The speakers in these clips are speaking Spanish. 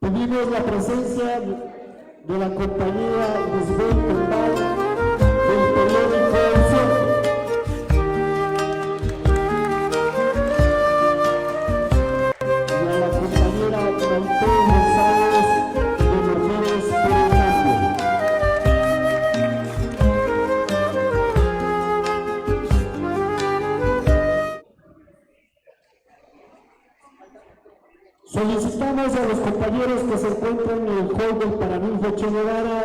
Pedimos la presencia de la compañía Lisbeth Tombal del periódico El Sur. Y a la compañera Maite González de Mujeres por el Cambio. Solicitamos a los compañeros que se encuentran en el hall del Paraninfo Che Guevara,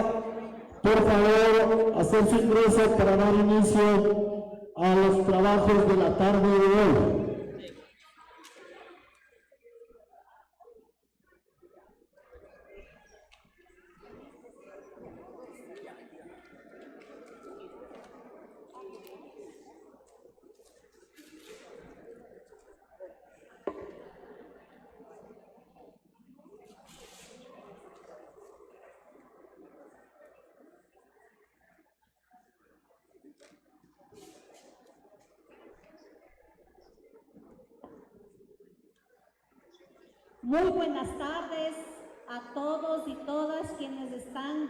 por favor, hacer su ingreso para dar inicio a los trabajos de la tarde de hoy. Muy buenas tardes a todos y todas quienes están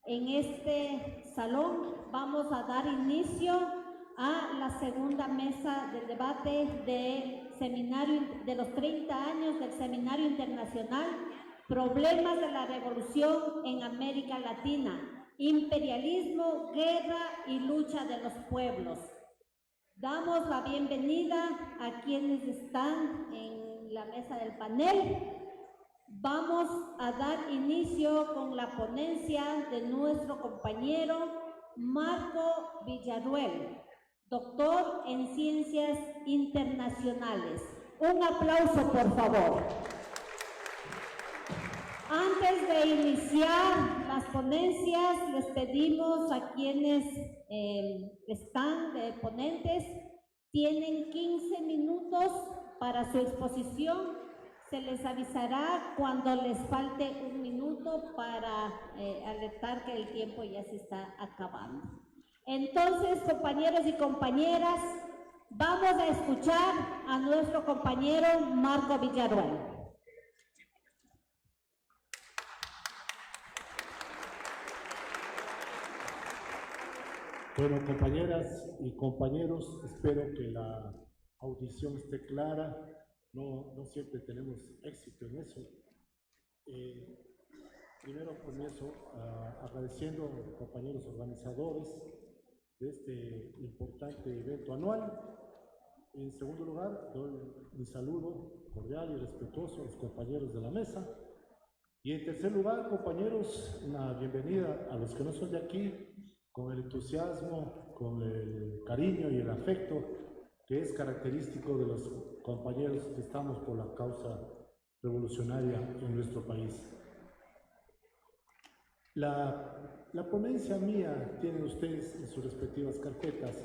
en este salón. Vamos a dar inicio a la segunda mesa del debate del seminario de los 30 años del Seminario Internacional Problemas de la Revolución en América Latina, Imperialismo, Guerra y Lucha de los Pueblos. Damos la bienvenida a quienes están en la mesa del panel. Vamos a dar inicio con la ponencia de nuestro compañero Marco Villaruel, doctor en Ciencias Internacionales. Un aplauso, por favor. Antes de iniciar las ponencias, les pedimos a quienes están de ponentes, tienen 15 minutos para su exposición. Se les avisará cuando les falte un minuto para alertar que el tiempo ya se está acabando. Entonces, compañeros y compañeras, vamos a escuchar a nuestro compañero Marco Villaruel. Bueno, compañeras y compañeros, espero que la audición esté clara. No siempre tenemos éxito en eso. Primero comienzo agradeciendo a los compañeros organizadores de este importante evento anual. En segundo lugar, doy mi saludo cordial y respetuoso a los compañeros de la mesa. Y en tercer lugar, compañeros, una bienvenida a los que no son de aquí, con el entusiasmo, con el cariño y el afecto que es característico de los compañeros que estamos por la causa revolucionaria en nuestro país. La ponencia mía tienen ustedes en sus respectivas carpetas,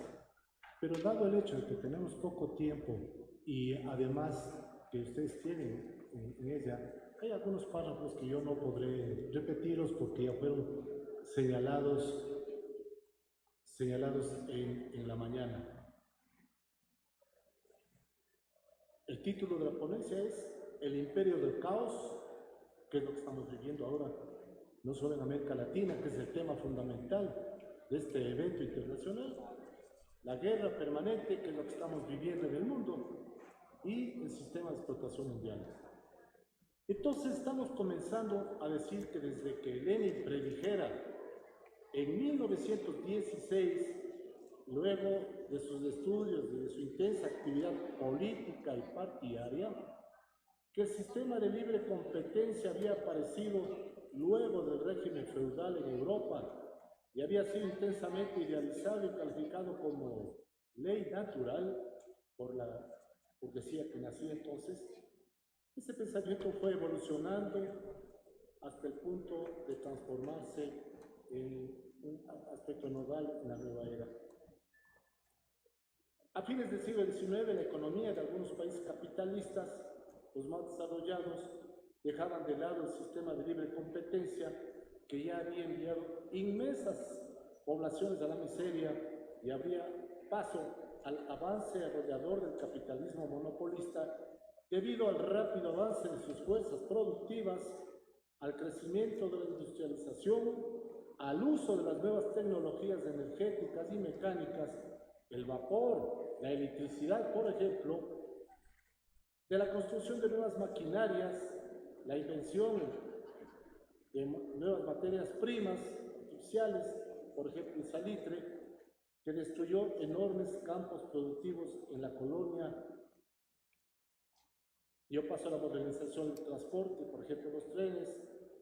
pero dado el hecho de que tenemos poco tiempo y además que ustedes tienen en ella, hay algunos párrafos que yo no podré repetirlos porque ya fueron señalados en la mañana. El título de la ponencia es El Imperio del Caos, que es lo que estamos viviendo ahora, no solo en América Latina, que es el tema fundamental de este evento internacional, la guerra permanente, que es lo que estamos viviendo en el mundo, y el sistema de explotación mundial. Entonces estamos comenzando a decir que desde que Lenin predijera en 1916, luego de sus estudios y de su intensa actividad política y partidaria, que el sistema de libre competencia había aparecido luego del régimen feudal en Europa y había sido intensamente idealizado y calificado como ley natural por la burguesía que nacía entonces. Ese pensamiento fue evolucionando hasta el punto de transformarse en un aspecto nodal en la nueva era. A fines del siglo XIX, la economía de algunos países capitalistas, los más desarrollados, dejaban de lado el sistema de libre competencia que ya había enviado inmensas poblaciones a la miseria y abría paso al avance arrollador del capitalismo monopolista debido al rápido avance de sus fuerzas productivas, al crecimiento de la industrialización, al uso de las nuevas tecnologías energéticas y mecánicas, el vapor, la electricidad, por ejemplo, de la construcción de nuevas maquinarias, la invención de nuevas materias primas artificiales, por ejemplo el salitre, que destruyó enormes campos productivos en la colonia. Yo paso a la modernización del transporte, por ejemplo los trenes,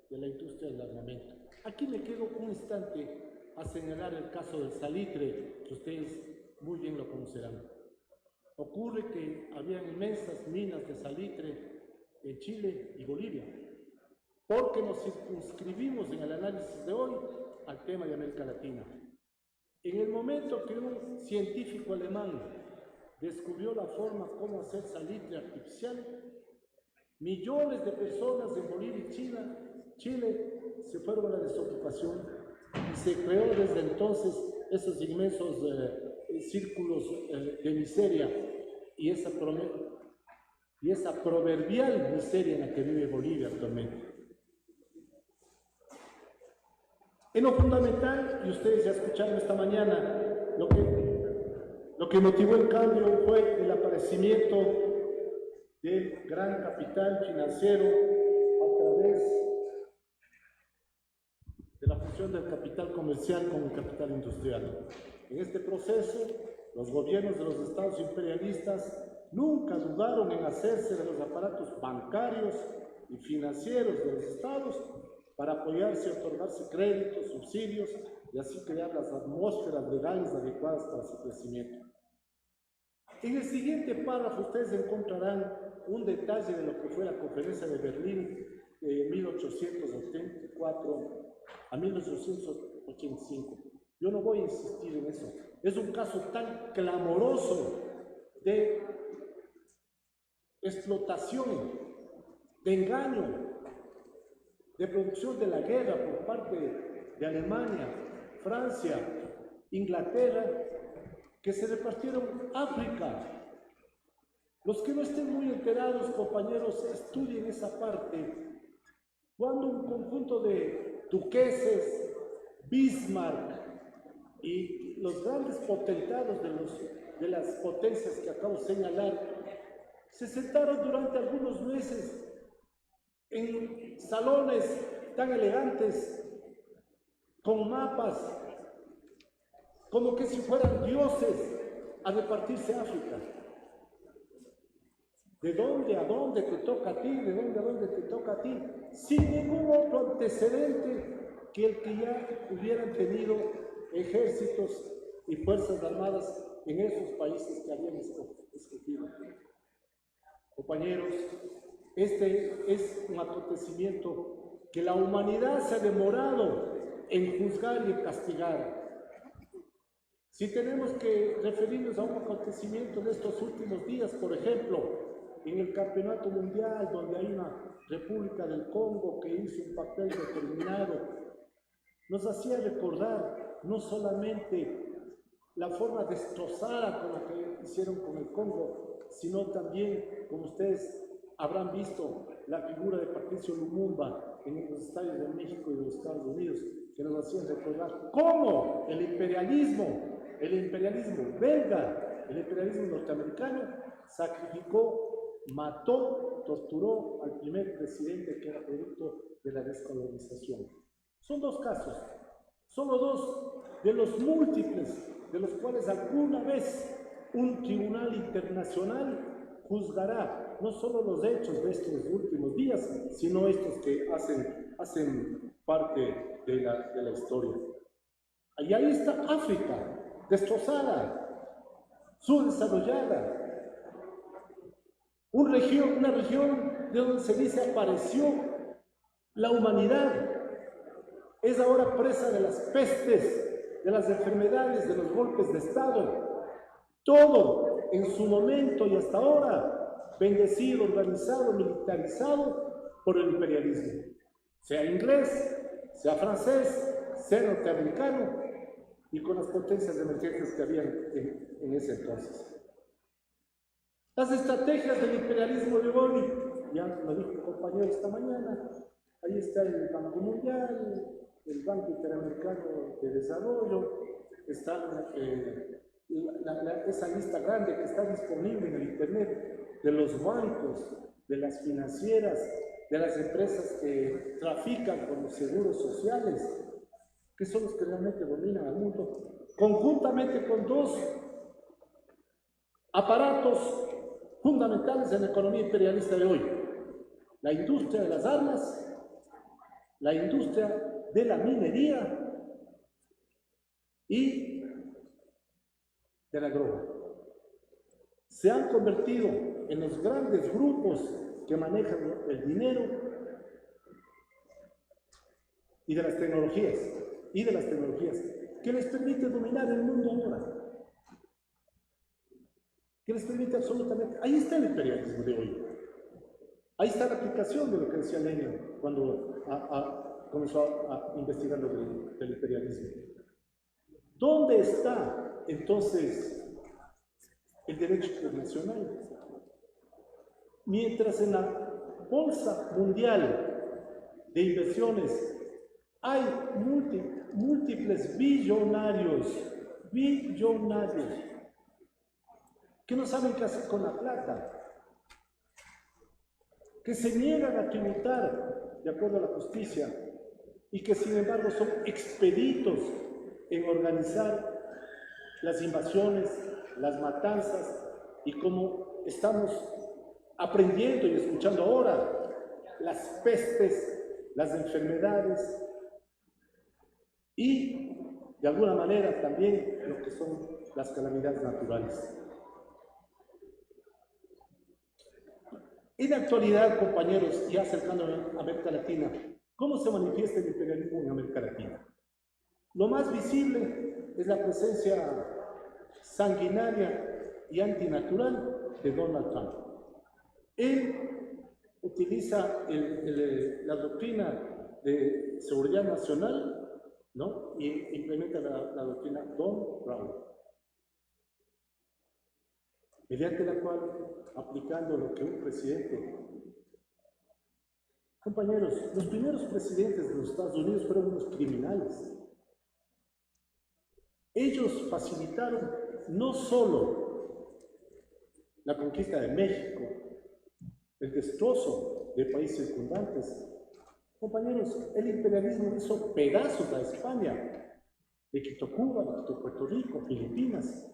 de la industria del armamento. Aquí me quedo un instante a señalar el caso del salitre, que ustedes muy bien lo conocerán. Ocurre que había inmensas minas de salitre en Chile y Bolivia, porque nos circunscribimos en el análisis de hoy al tema de América Latina. En el momento que un científico alemán descubrió la forma como hacer salitre artificial, millones de personas en Bolivia y Chile se fueron a la desocupación y se creó desde entonces esos inmensos círculos de miseria y esa proverbial miseria en la que vive Bolivia actualmente. En lo fundamental, y ustedes ya escucharon esta mañana, lo que motivó el cambio fue el aparecimiento del gran capital financiero a través de la fusión del capital comercial con el capital industrial. En este proceso, los gobiernos de los estados imperialistas nunca dudaron en hacerse de los aparatos bancarios y financieros de los estados para apoyarse y otorgarse créditos, subsidios y así crear las atmósferas legales adecuadas para su crecimiento. En el siguiente párrafo ustedes encontrarán un detalle de lo que fue la Conferencia de Berlín de 1884 a 1885. Yo no voy a insistir en eso. Es un caso tan clamoroso de explotación, de engaño, de producción de la guerra por parte de Alemania, Francia, Inglaterra, que se repartieron África. Los que no estén muy enterados, compañeros, estudien esa parte. Cuando un conjunto de duqueses, Bismarck y los grandes potentados de las potencias que acabo de señalar, se sentaron durante algunos meses en salones tan elegantes, con mapas, como que si fueran dioses, a repartirse África. ¿De dónde a dónde te toca a ti? ¿De dónde a dónde te toca a ti? Sin ningún otro antecedente que el que ya hubieran tenido ejércitos y fuerzas armadas en esos países que habían escogido. Compañeros, este es un acontecimiento que la humanidad se ha demorado en juzgar y en castigar. Si tenemos que referirnos a un acontecimiento de estos últimos días, por ejemplo, en el Campeonato Mundial, donde hay una República del Congo que hizo un papel determinado, nos hacía recordar no solamente la forma destrozada con la que hicieron con el Congo, sino también, como ustedes habrán visto, la figura de Patricio Lumumba en los estadios de México y de los Estados Unidos, que nos hacían recordar cómo el imperialismo belga, el imperialismo norteamericano, sacrificó, mató, torturó al primer presidente que era producto de la descolonización. Son dos casos, solo dos de los múltiples de los cuales alguna vez un tribunal internacional juzgará no solo los hechos de estos últimos días, sino estos que hacen parte de la historia. Y ahí está África, destrozada, subdesarrollada, una región de donde se dice apareció la humanidad, es ahora presa de las pestes, de las enfermedades, de los golpes de Estado, todo en su momento y hasta ahora bendecido, organizado, militarizado por el imperialismo, sea inglés, sea francés, sea norteamericano y con las potencias emergentes que habían en ese entonces. Las estrategias del imperialismo de hoy, ya lo dijo el compañero esta mañana, ahí está el Banco Mundial, el Banco Interamericano de Desarrollo, está esa lista grande que está disponible en el Internet de los bancos, de las financieras, de las empresas que trafican con los seguros sociales, que son los que realmente dominan al mundo, conjuntamente con dos aparatos fundamentales en la economía imperialista de hoy: la industria de las armas, la industria de la minería y de la droga. Se han convertido en los grandes grupos que manejan el dinero y de las tecnologías, que les permite dominar el mundo ahora. Que les permite absolutamente. Ahí está el imperialismo de hoy. Ahí está la aplicación de lo que decía Lenin cuando comenzó a investigar lo del imperialismo. ¿Dónde está entonces el derecho internacional? Mientras en la Bolsa Mundial de Inversiones hay múltiples billonarios, que no saben qué hacer con la plata, que se niegan a tributar de acuerdo a la justicia y que sin embargo son expeditos en organizar las invasiones, las matanzas, y como estamos aprendiendo y escuchando ahora, las pestes, las enfermedades y de alguna manera también lo que son las calamidades naturales. En la actualidad, compañeros, ya acercándome a América Latina, ¿cómo se manifiesta el imperialismo en América Latina? Lo más visible es la presencia sanguinaria y antinatural de Donald Trump. Él utiliza la doctrina de seguridad nacional, ¿no? Y implementa la doctrina Don Brown, mediante la cual, aplicando lo que un presidente... Compañeros, los primeros presidentes de los Estados Unidos fueron unos criminales. Ellos facilitaron no solo la conquista de México, el destrozo de países circundantes. Compañeros, el imperialismo hizo pedazos a España, le quitó Cuba, le quitó Puerto Rico, Filipinas.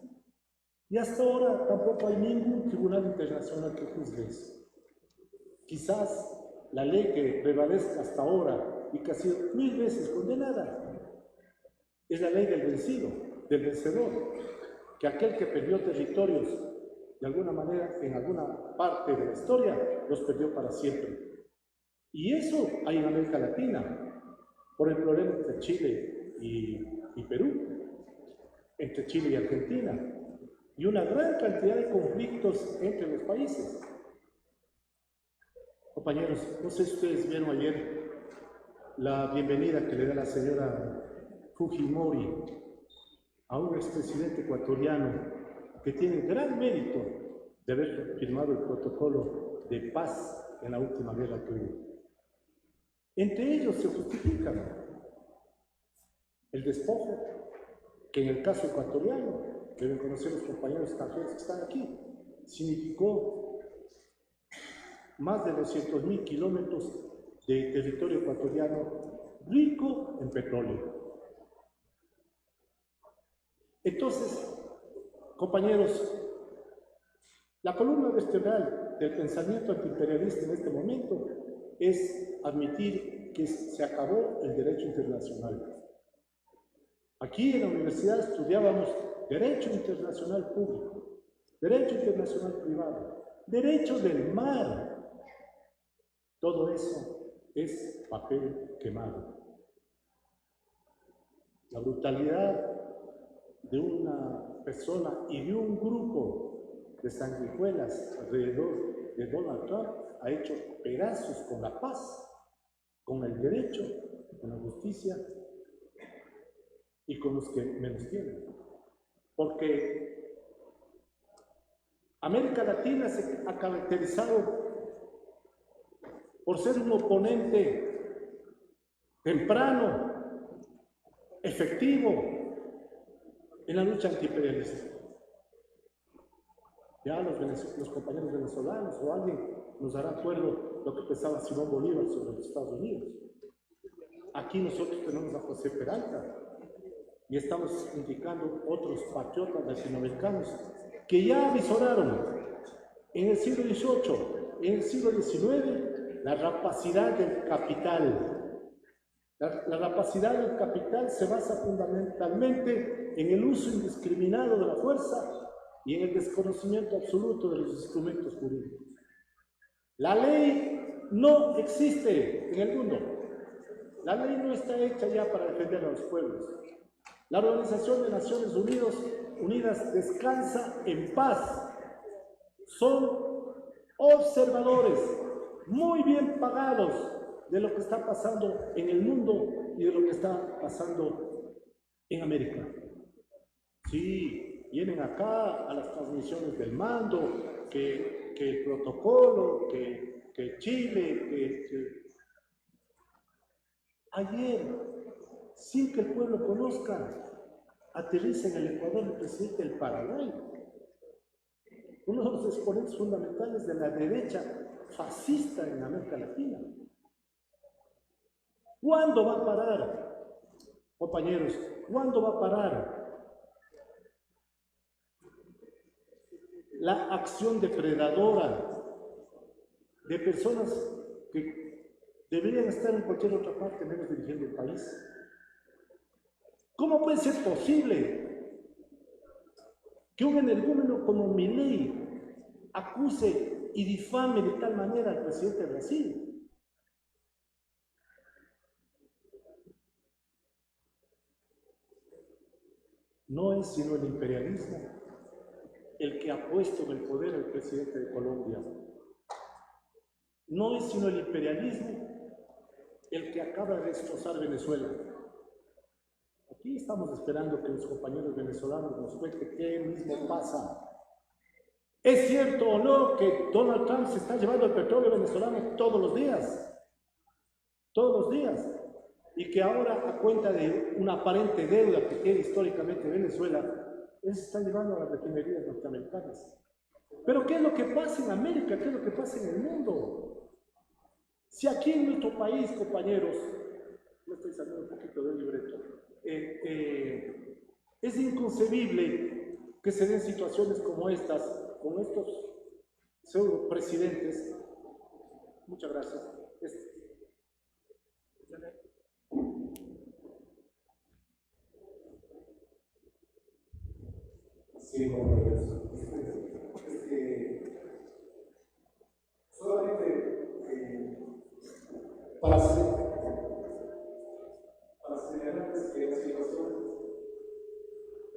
Y hasta ahora tampoco hay ningún tribunal internacional que juzgue eso. Quizás la ley que prevalezca hasta ahora y que ha sido 1000 veces condenada es la ley del vencido, del vencedor, que aquel que perdió territorios de alguna manera en alguna parte de la historia los perdió para siempre. Y eso hay en América Latina, por el problema entre Chile y Perú, entre Chile y Argentina, y una gran cantidad de conflictos entre los países. Compañeros, no sé si ustedes vieron ayer la bienvenida que le da la señora Fujimori a un expresidente ecuatoriano que tiene gran mérito de haber firmado el protocolo de paz en la última guerra que hubo. Entre ellos se justifican el despojo, que en el caso ecuatoriano, deben conocer los compañeros extranjeros que están aquí, significó más de 200.000 kilómetros de territorio ecuatoriano rico en petróleo. Entonces, compañeros, la columna vertebral del pensamiento antiimperialista en este momento es admitir que se acabó el derecho internacional. Aquí en la universidad estudiábamos derecho internacional público, derecho internacional privado, derecho del mar. Todo eso es papel quemado. La brutalidad de una persona y de un grupo de sanguijuelas alrededor de Donald Trump ha hecho pedazos con la paz, con el derecho, con la justicia y con los que menos tienen. Porque América Latina se ha caracterizado por ser un oponente temprano, efectivo en la lucha antiimperialista. Ya los compañeros venezolanos o alguien nos hará acuerdo lo que pensaba Simón Bolívar sobre los Estados Unidos. Aquí nosotros tenemos a José Peralta y estamos indicando otros patriotas latinoamericanos que ya avisoraron en el siglo XVIII, en el siglo XIX, la rapacidad del capital. La rapacidad del capital se basa fundamentalmente en el uso indiscriminado de la fuerza y en el desconocimiento absoluto de los instrumentos jurídicos. La ley no existe en el mundo. La ley no está hecha ya para defender a los pueblos. La Organización de Naciones Unidas descansa en paz. Son observadores muy bien pagados de lo que está pasando en el mundo y de lo que está pasando en América. Sí, vienen acá a las transmisiones del mando, que el protocolo, que Chile, Ayer, sin que el pueblo conozca, aterriza en el Ecuador el presidente del Paraguay, uno de los exponentes fundamentales de la derecha fascista en América Latina. ¿Cuándo va a parar, compañeros? ¿Cuándo va a parar la acción depredadora de personas que deberían estar en cualquier otra parte menos dirigiendo el país? ¿Cómo puede ser posible que un energúmeno como Milei acuse y difame de tal manera al presidente de Brasil? No es sino el imperialismo el que ha puesto en el poder al presidente de Colombia. No es sino el imperialismo el que acaba de destrozar Venezuela. Aquí estamos esperando que los compañeros venezolanos nos cuenten qué mismo pasa. ¿Es cierto o no que Donald Trump se está llevando el petróleo venezolano todos los días? Todos los días. Y que ahora, a cuenta de una aparente deuda que tiene históricamente Venezuela, él se está llevando a las refinerías norteamericanas. Pero ¿qué es lo que pasa en América? ¿Qué es lo que pasa en el mundo? Si aquí en nuestro país, compañeros, no estoy saliendo un poquito del libreto, es inconcebible que se den situaciones como estas, con estos pseudo presidentes. Muchas gracias. Sí, compañeros. Solamente para señalarles que la situación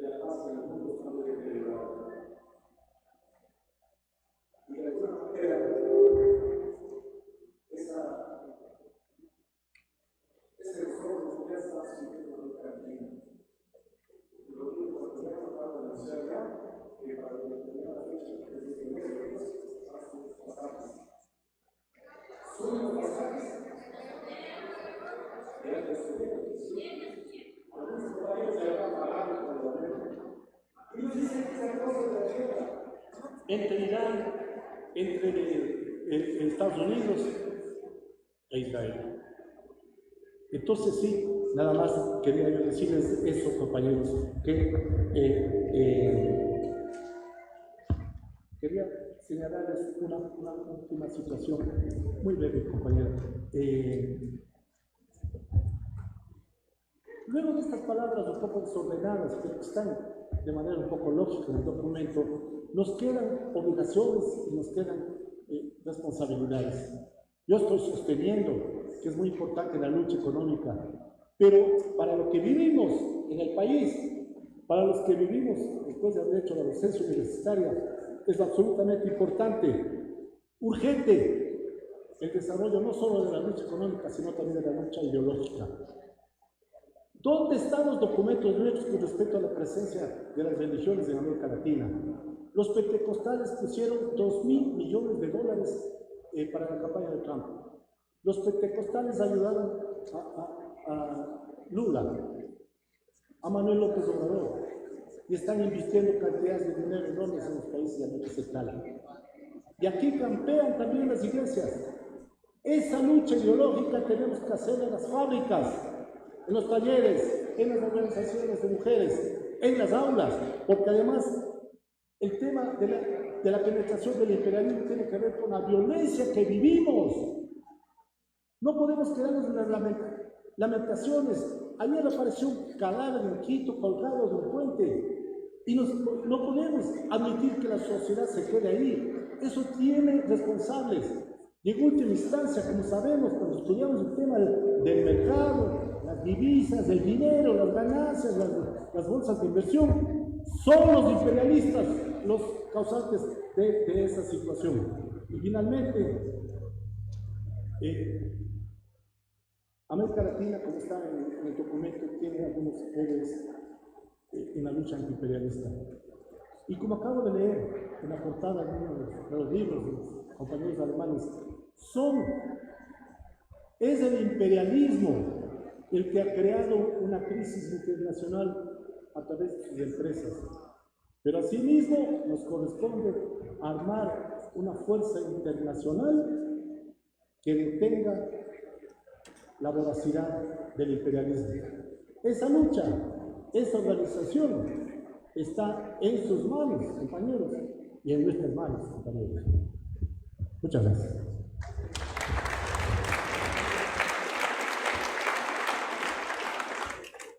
de la paz en el mundo está muy deteriorada. Y de alguna manera, ese esfuerzo ya está subiendo en el camino. Lo único que tenemos para anunciar ya, que para determinar la fecha que es el mes, pasajes. Son los pasajes. Entre Irán, entre Estados Unidos e Israel. Entonces sí, nada más quería yo decirles eso, compañeros, que quería señalarles una última situación muy breve, compañeros. Luego de estas palabras un poco desordenadas, pero que están de manera un poco lógica en el documento, nos quedan obligaciones y nos quedan responsabilidades. Yo estoy sosteniendo que es muy importante la lucha económica, pero para lo que vivimos en el país, para los que vivimos después de haber hecho la docencia universitaria, es absolutamente importante, urgente, el desarrollo no solo de la lucha económica, sino también de la lucha ideológica. ¿Dónde están los documentos nuestros con respecto a la presencia de las religiones en América Latina? Los pentecostales pusieron $2.000 millones para la campaña de Trump. Los pentecostales ayudaron a Lula, a Manuel López Obrador, y están invirtiendo cantidades de dinero enormes en los países de América Central. Y aquí campean también las iglesias. Esa lucha ideológica tenemos que hacerla en las fábricas, en los talleres, en las organizaciones de mujeres, en las aulas, porque además el tema de la penetración del imperialismo tiene que ver con la violencia que vivimos. No podemos quedarnos en las lamentaciones. Ayer apareció un cadáver en Quito colgado de un puente y no podemos admitir que la sociedad se quede ahí. Eso tiene responsables. Y en última instancia, como sabemos, cuando estudiamos el tema del mercado, las divisas, el dinero, las ganancias, las bolsas de inversión, son los imperialistas los causantes de esa situación. Y finalmente, América Latina, como está en el documento, tiene algunos héroes en la lucha antiimperialista. Y como acabo de leer en la portada de uno de los libros de los compañeros alemanes, es el imperialismo el que ha creado una crisis internacional a través de sus empresas. Pero asimismo nos corresponde armar una fuerza internacional que detenga la voracidad del imperialismo. Esa lucha, esa organización está en sus manos, compañeros, y en nuestras manos, compañeros. Muchas gracias.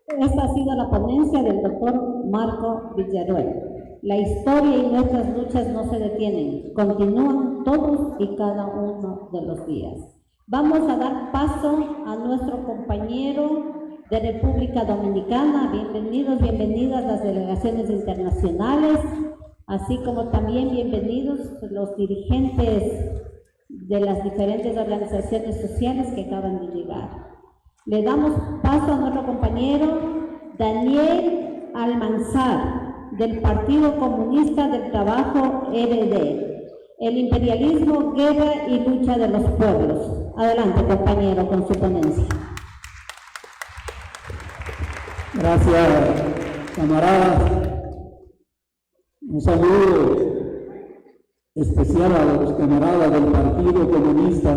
Esta ha sido la ponencia del doctor Marco Villaruel. La historia y nuestras luchas no se detienen, continúan todos y cada uno de los días. Vamos a dar paso a nuestro compañero de República Dominicana. Bienvenidos, bienvenidas las delegaciones internacionales, así como también bienvenidos los dirigentes de las diferentes organizaciones sociales que acaban de llegar. Le damos paso a nuestro compañero Daniel Almanzar, del Partido Comunista del Trabajo, RD. El imperialismo, guerra y lucha de los pueblos. Adelante, compañero, con su ponencia. Gracias, camaradas. Un saludo especial a los camaradas del Partido Comunista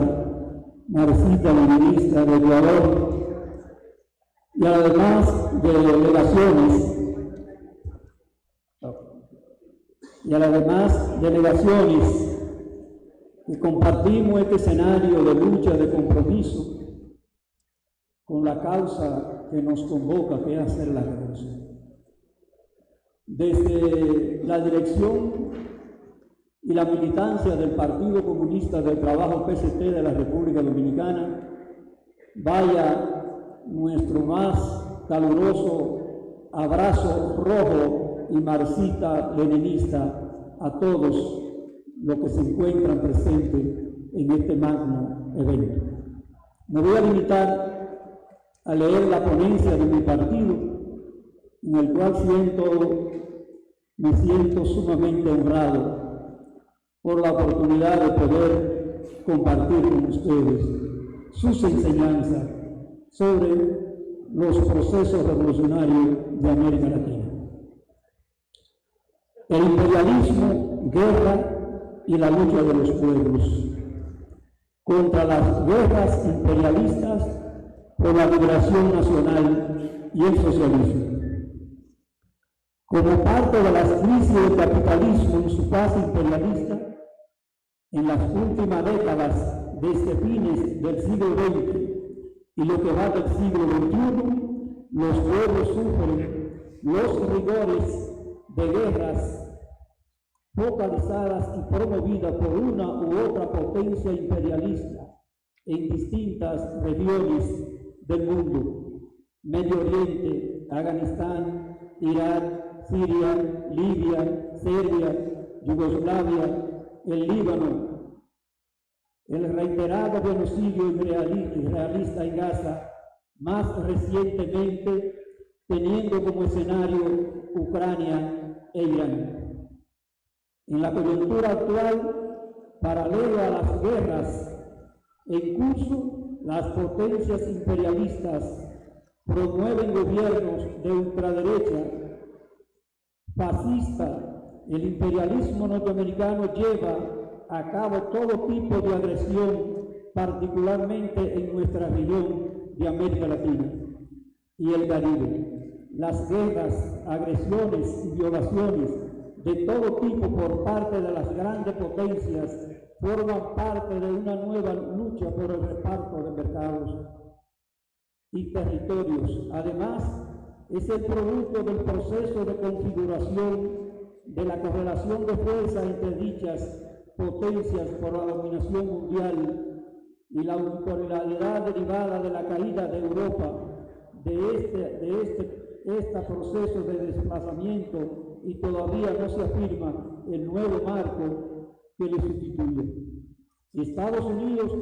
Marxista-Leninista de Ecuador y a las demás delegaciones que compartimos este escenario de lucha, de compromiso con la causa que nos convoca, que es hacer la revolución. Desde la dirección y la militancia del Partido Comunista del Trabajo PCT de la República Dominicana, vaya nuestro más caluroso abrazo rojo y marxista-leninista a todos los que se encuentran presentes en este magno evento. Me voy a limitar a leer la ponencia de mi partido, en el cual me siento sumamente honrado por la oportunidad de poder compartir con ustedes sus enseñanzas sobre los procesos revolucionarios de América Latina. El imperialismo, guerra y la lucha de los pueblos contra las guerras imperialistas por la liberación nacional y el socialismo. Como parte de las crisis del capitalismo en su fase imperialista, en las últimas décadas desde fines del siglo XX y lo que va del siglo XXI, los pueblos sufren los rigores de guerras focalizadas y promovidas por una u otra potencia imperialista en distintas regiones del mundo: Medio Oriente, Afganistán, Irak, Siria, Libia, Serbia, Yugoslavia, el Líbano, el reiterado genocidio israelita en Gaza, más recientemente teniendo como escenario Ucrania e Irán. En la coyuntura actual, paralelo a las guerras en curso, las potencias imperialistas promueven gobiernos de ultraderecha, fascista. El imperialismo norteamericano lleva a cabo todo tipo de agresión, particularmente en nuestra región de América Latina y el Caribe. Las guerras, agresiones y violaciones de todo tipo por parte de las grandes potencias forman parte de una nueva lucha por el reparto de mercados y territorios. Además, es el producto del proceso de configuración de la correlación de fuerza entre dichas potencias por la dominación mundial y la unilateralidad derivada de la caída de Europa este proceso de desplazamiento, y todavía no se afirma el nuevo marco que le sustituye. Estados Unidos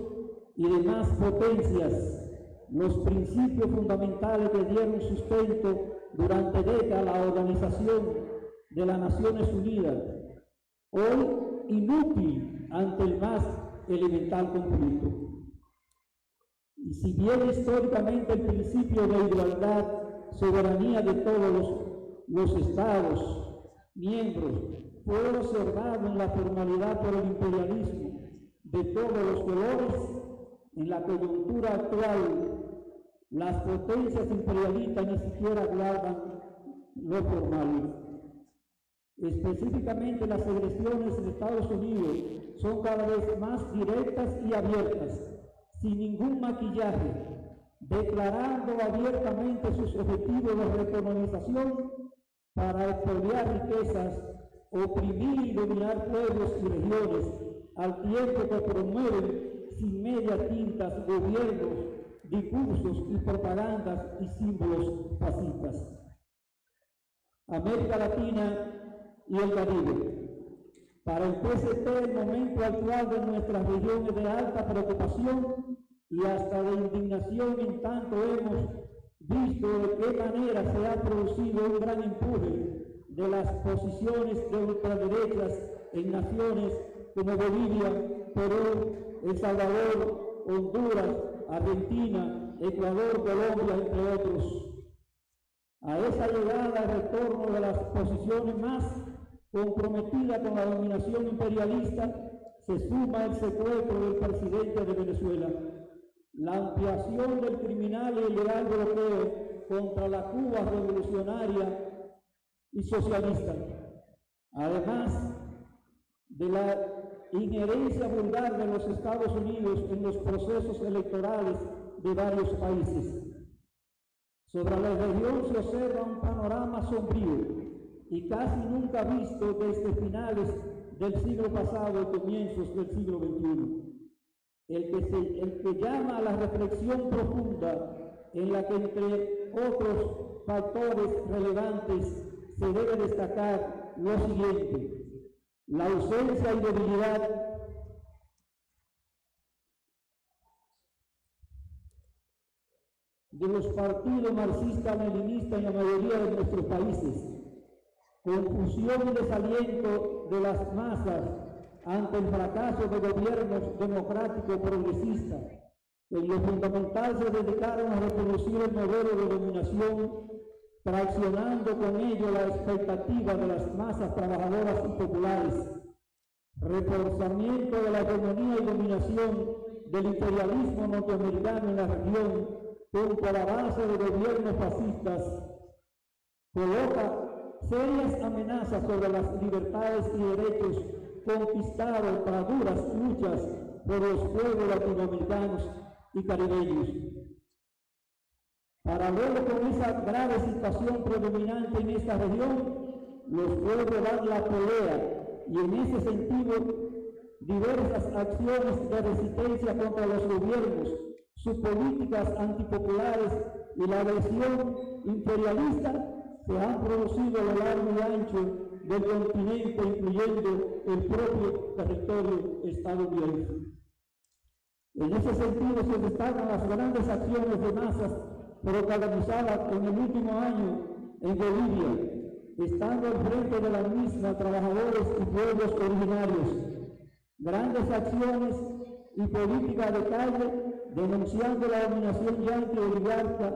y demás potencias, los principios fundamentales que dieron sustento durante décadas a la Organización de las Naciones Unidas, hoy inútil ante el más elemental conflicto. Y si bien históricamente el principio de igualdad, soberanía de todos los Estados miembros fue observado en la formalidad por el imperialismo de todos los colores, en la coyuntura actual las potencias imperialistas ni siquiera guardan lo formal. Específicamente, las agresiones de Estados Unidos son cada vez más directas y abiertas, sin ningún maquillaje, declarando abiertamente sus objetivos de recolonización para expoliar riquezas, oprimir y dominar pueblos y regiones, al tiempo que promueven sin medias tintas gobiernos, discursos y propagandas y símbolos fascistas. América Latina y el Caribe. Para el PCT, el momento actual de nuestra región es de alta preocupación y hasta de indignación, en tanto hemos visto de qué manera se ha producido un gran empuje de las posiciones de ultraderechas en naciones como Bolivia, Perú, El Salvador, Honduras, Argentina, Ecuador, Colombia, entre otros. A esa llegada, el retorno de las posiciones más comprometidas con la dominación imperialista, se suma el secuestro del presidente de Venezuela, la ampliación del criminal y ilegal bloqueo contra la Cuba revolucionaria y socialista, además de la injerencia vulgar de los Estados Unidos en los procesos electorales de varios países. Sobre la región se observa un panorama sombrío y casi nunca visto desde finales del siglo pasado y comienzos del siglo XXI. El que llama a la reflexión profunda, en la que entre otros factores relevantes se debe destacar lo siguiente: la ausencia y debilidad de los partidos marxistas-leninistas en la mayoría de nuestros países, confusión y desaliento de las masas ante el fracaso de gobiernos democráticos progresistas, en lo fundamental se dedicaron a reproducir el modelo de dominación, traicionando con ello la expectativa de las masas trabajadoras y populares, reforzamiento de la hegemonía y dominación del imperialismo norteamericano en la región, junto a la base de gobiernos fascistas, coloca serias amenazas sobre las libertades y derechos conquistados tras duras luchas por los pueblos latinoamericanos y caribeños. Paralelo con esa grave situación predominante en esta región, los pueblos dan la pelea y en ese sentido diversas acciones de resistencia contra los gobiernos, sus políticas antipopulares y la agresión imperialista se han producido a lo largo y ancho del continente, incluyendo el propio territorio estadounidense. En ese sentido se destacan las grandes acciones de masas protagonizadas en el último año en Bolivia, estando al frente de la misma trabajadores y pueblos originarios. Grandes acciones y política de calle denunciando la dominación yanqui oligarca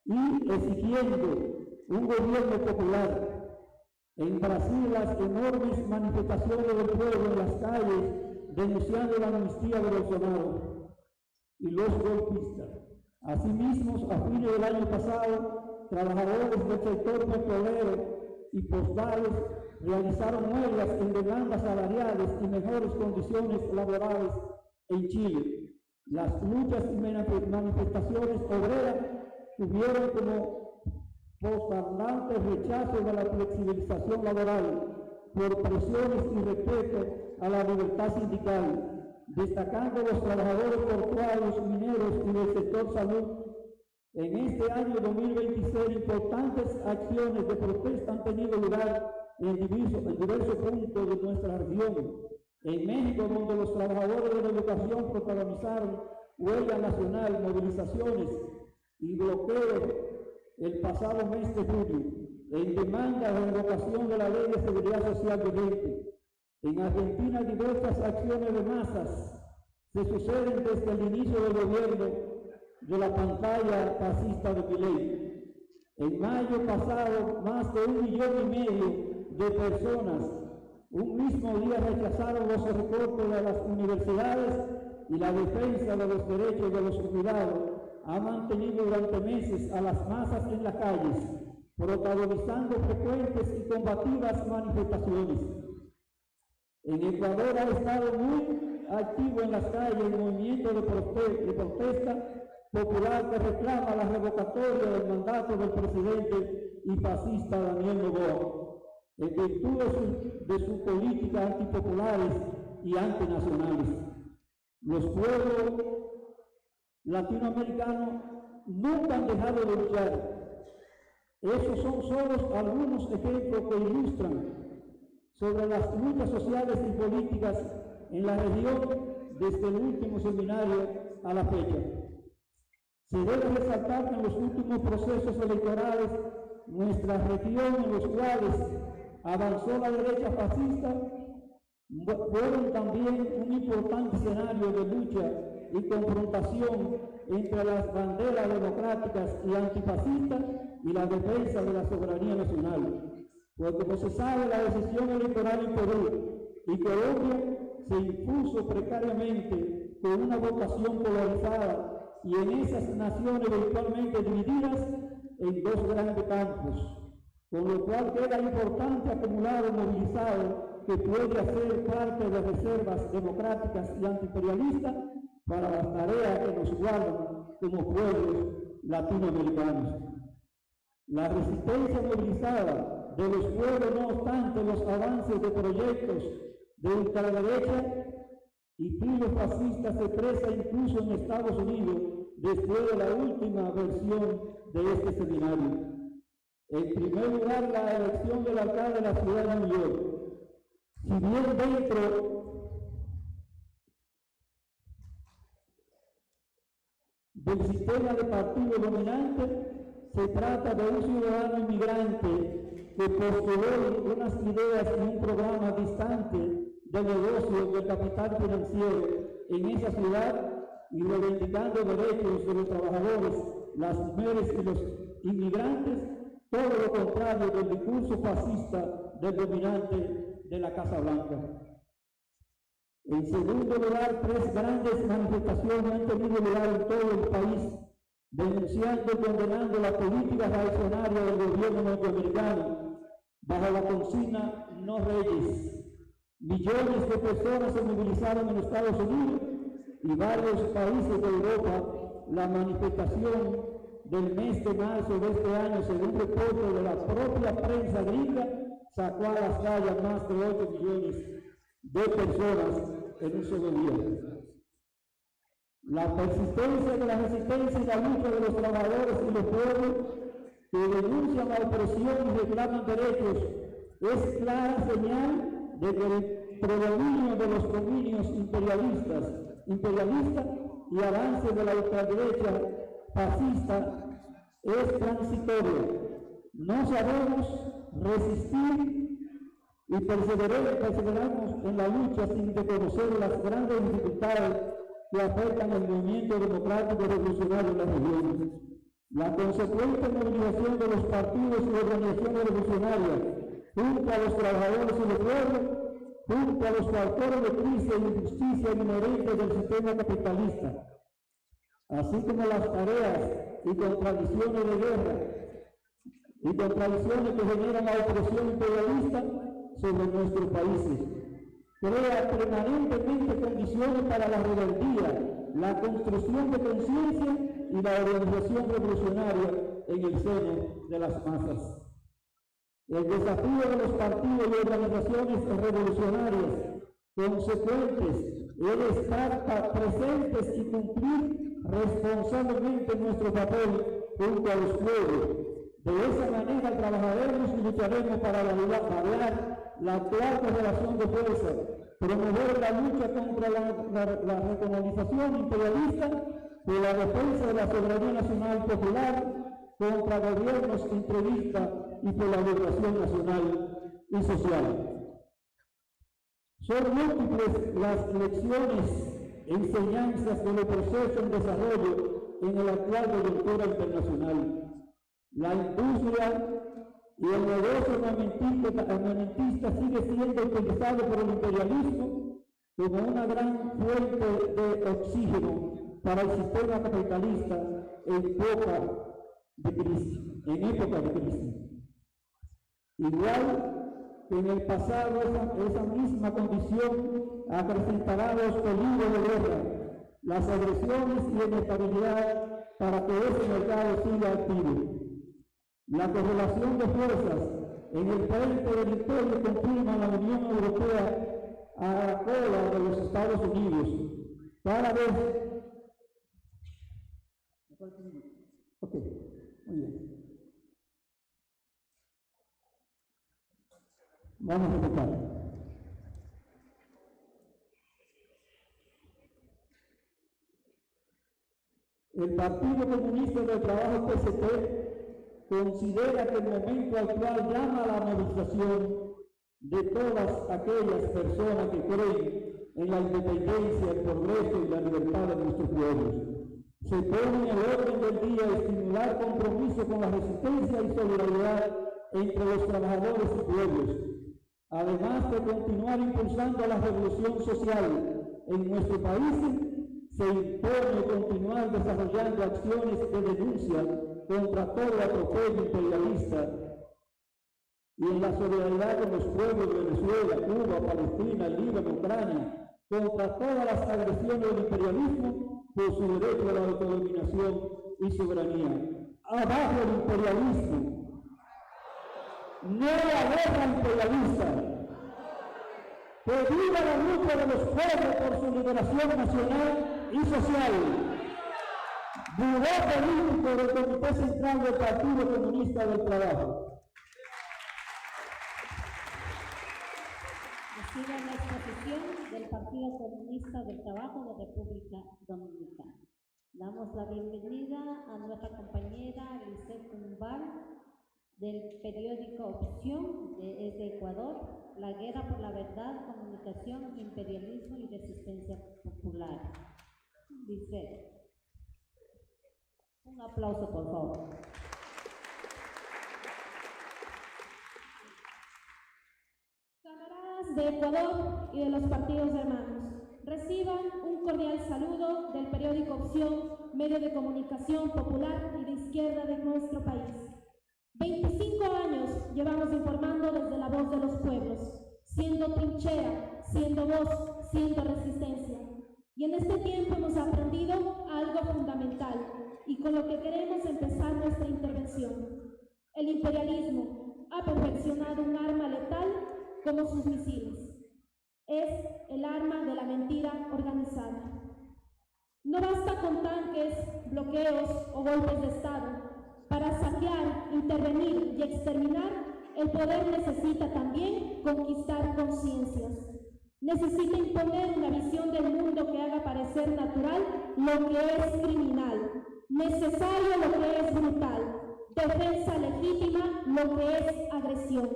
y exigiendo un gobierno popular. En Brasil, las enormes manifestaciones del pueblo en las calles denunciando la amnistía de Bolsonaro y los golpistas. Asimismo, a fines del año pasado, trabajadores del sector petrolero y postales realizaron huelgas en demandas salariales y mejores condiciones laborales en Chile. Las luchas y manifestaciones obreras tuvieron como postandante rechazo de la flexibilización laboral por presiones y respeto a la libertad sindical, destacando los trabajadores portuarios, mineros y del sector salud. En este año 2026, importantes acciones de protesta han tenido lugar en diversos puntos de nuestra región. En México, donde los trabajadores de la educación protagonizaron huelga nacional, movilizaciones y bloqueos el pasado mes de julio, en demanda de revocación de la Ley de Seguridad Social vigente. En Argentina, diversas acciones de masas se suceden desde el inicio del gobierno de la pantalla fascista de Milei. En mayo pasado, más de 1,5 millones de personas un mismo día rechazaron los recortes de las universidades y la defensa de los derechos de los jubilados ha mantenido durante meses a las masas en las calles, protagonizando frecuentes y combativas manifestaciones. En Ecuador ha estado muy activo en las calles el movimiento de protesta popular que reclama la revocatoria del mandato del presidente y fascista Daniel Noboa, en virtud de su política antipopulares y antinacionales. Los pueblos latinoamericanos nunca han dejado de luchar. Esos son solo algunos ejemplos que ilustran sobre las luchas sociales y políticas en la región desde el último seminario a la fecha. Se debe resaltar que en los últimos procesos electorales nuestra región, en los cuales avanzó la derecha fascista, fueron también un importante escenario de lucha y confrontación entre las banderas democráticas y antifascistas y la defensa de la soberanía nacional. Pues como se sabe, la decisión electoral en Perú y Colombia se impuso precariamente con una votación polarizada y en esas naciones virtualmente divididas en dos grandes campos, con lo cual queda importante acumulado movilizado que puede hacer parte de reservas democráticas y antiimperialistas para las tareas que nos guardan como pueblos latinoamericanos. La resistencia movilizada de los pueblos, no obstante los avances de proyectos de ultraderecha y filo fascista, se expresa incluso en Estados Unidos después de la última versión de este seminario. En primer lugar, la elección del alcalde de la ciudad de Nueva York. Si bien dentro del sistema de partido dominante se trata de un ciudadano inmigrante que postuló unas ideas y un programa distante del negocio del capital financiero en esa ciudad y reivindicando derechos de los trabajadores, las mujeres y los inmigrantes, todo lo contrario del discurso fascista del dominante de la Casa Blanca. En segundo lugar, 3 grandes manifestaciones han tenido lugar en todo el país, denunciando y condenando la política reaccionaria del gobierno norteamericano bajo la consigna "No Reyes". Millones de personas se movilizaron en Estados Unidos y varios países de Europa. La manifestación del mes de marzo de este año, según reporte de la propia prensa gringa, sacó a las calles más de 8 millones de personas en un solo día. La persistencia de la resistencia y la lucha de los trabajadores y los pueblos que denuncian la opresión y reclaman derechos es clara señal de que el predominio de los dominios imperialistas y avances de la ultraderecha fascista es transitorio. No sabemos resistir y perseveramos en la lucha sin reconocer las grandes dificultades que afectan el movimiento democrático revolucionario en la región. La consecuente movilización de los partidos y organizaciones revolucionarias junto a los trabajadores y los pueblos, junto a los factores de crisis e injusticia inherentes del sistema capitalista, así como las tareas y contradicciones de guerra y contradicciones que generan la opresión imperialista sobre nuestros países, crea permanentemente condiciones para la rebeldía, la construcción de conciencia y la organización revolucionaria en el seno de las masas. El desafío de los partidos y organizaciones revolucionarias consecuentes es estar presentes y cumplir responsablemente nuestro papel junto a los pueblos. De esa manera trabajaremos y lucharemos para variar la actual correlación de fuerzas, promover la lucha contra la recolonización imperialista, por la defensa de la soberanía nacional popular, contra gobiernos entreguistas y por la liberación nacional y social. Son múltiples las lecciones, enseñanzas de los procesos en desarrollo en el actual coyuntura internacional. La industria y el negocio armamentista sigue siendo utilizado por el imperialismo como una gran fuente de oxígeno para el sistema capitalista en época de crisis. Igual que en el pasado, esa misma condición acrecentará los peligros de guerra, las agresiones y la inestabilidad para que ese mercado siga activo. La correlación de fuerzas en el frente del imperio confirma la Unión Europea a la cola de los Estados Unidos. Cada vez. Ok, muy bien. Vamos a empezar. El Partido Comunista del Trabajo PCT considera que el momento actual llama a la movilización de todas aquellas personas que creen en la independencia, el progreso y la libertad de nuestros pueblos. Se pone en el orden del día estimular compromiso con la resistencia y solidaridad entre los trabajadores y pueblos, además de continuar impulsando la revolución social en nuestro país. Se impone continuar desarrollando acciones de denuncia contra todo atropello imperialista y en la solidaridad con los pueblos de Venezuela, Cuba, Palestina, Líbano, Ucrania, contra todas las agresiones del imperialismo por su derecho a la autodeterminación y soberanía. Abajo el imperialismo, no la guerra imperialista. Que viva la lucha de los pueblos por su liberación nacional y social. Buró político del Comité Central del Partido Comunista del Trabajo. Recibe la exposición del Partido Comunista del Trabajo de República Dominicana. Damos la bienvenida a nuestra compañera Lisette Umbal del periódico Opción de Ecuador, La Guerra por la Verdad, Comunicación, Imperialismo y Resistencia Popular. Lisette. Un aplauso, por favor. Camaradas de Ecuador y de los partidos hermanos, reciban un cordial saludo del periódico Opción, medio de comunicación popular y de izquierda de nuestro país. 25 años llevamos informando desde la voz de los pueblos, siendo trinchera, siendo voz, siendo resistencia. Y en este tiempo hemos aprendido algo fundamental y con lo que queremos empezar nuestra intervención. El imperialismo ha perfeccionado un arma letal como sus misiles. Es el arma de la mentira organizada. No basta con tanques, bloqueos o golpes de Estado. Para saquear, intervenir y exterminar, el poder necesita también conquistar conciencias. Necesita imponer una visión del mundo que haga parecer natural lo que es criminal, necesario lo que es brutal, defensa legítima, lo que es agresión.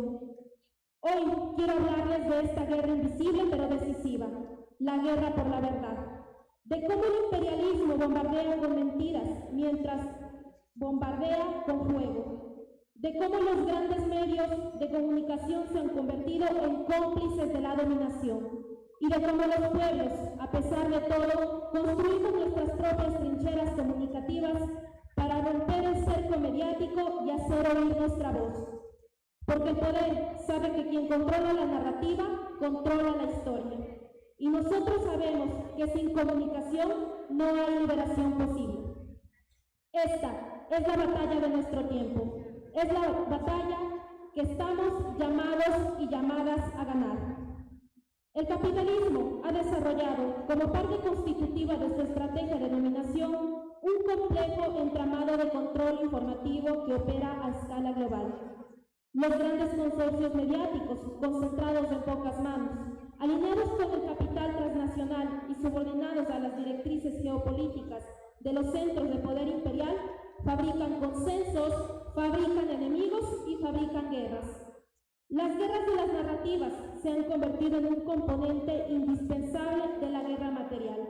Hoy quiero hablarles de esta guerra invisible pero decisiva, la guerra por la verdad, de cómo el imperialismo bombardea con mentiras mientras bombardea con fuego, de cómo los grandes medios de comunicación se han convertido en cómplices de la dominación y de cómo los pueblos, a pesar de todo, construimos nuestras propias trincheras comunicativas para romper el cerco mediático y hacer oír nuestra voz. Porque el poder sabe que quien controla la narrativa, controla la historia. Y nosotros sabemos que sin comunicación no hay liberación posible. Esta es la batalla de nuestro tiempo. Es la batalla que estamos llamados y llamadas a ganar. El capitalismo ha desarrollado, como parte constitutiva de su estrategia de dominación, un complejo entramado de control informativo que opera a escala global. Los grandes consorcios mediáticos, concentrados en pocas manos, alineados con el capital transnacional y subordinados a las directrices geopolíticas de los centros de poder imperial, fabrican consensos, fabrican enemigos y fabrican guerras. Las guerras de las narrativas se han convertido en un componente indispensable de la guerra material.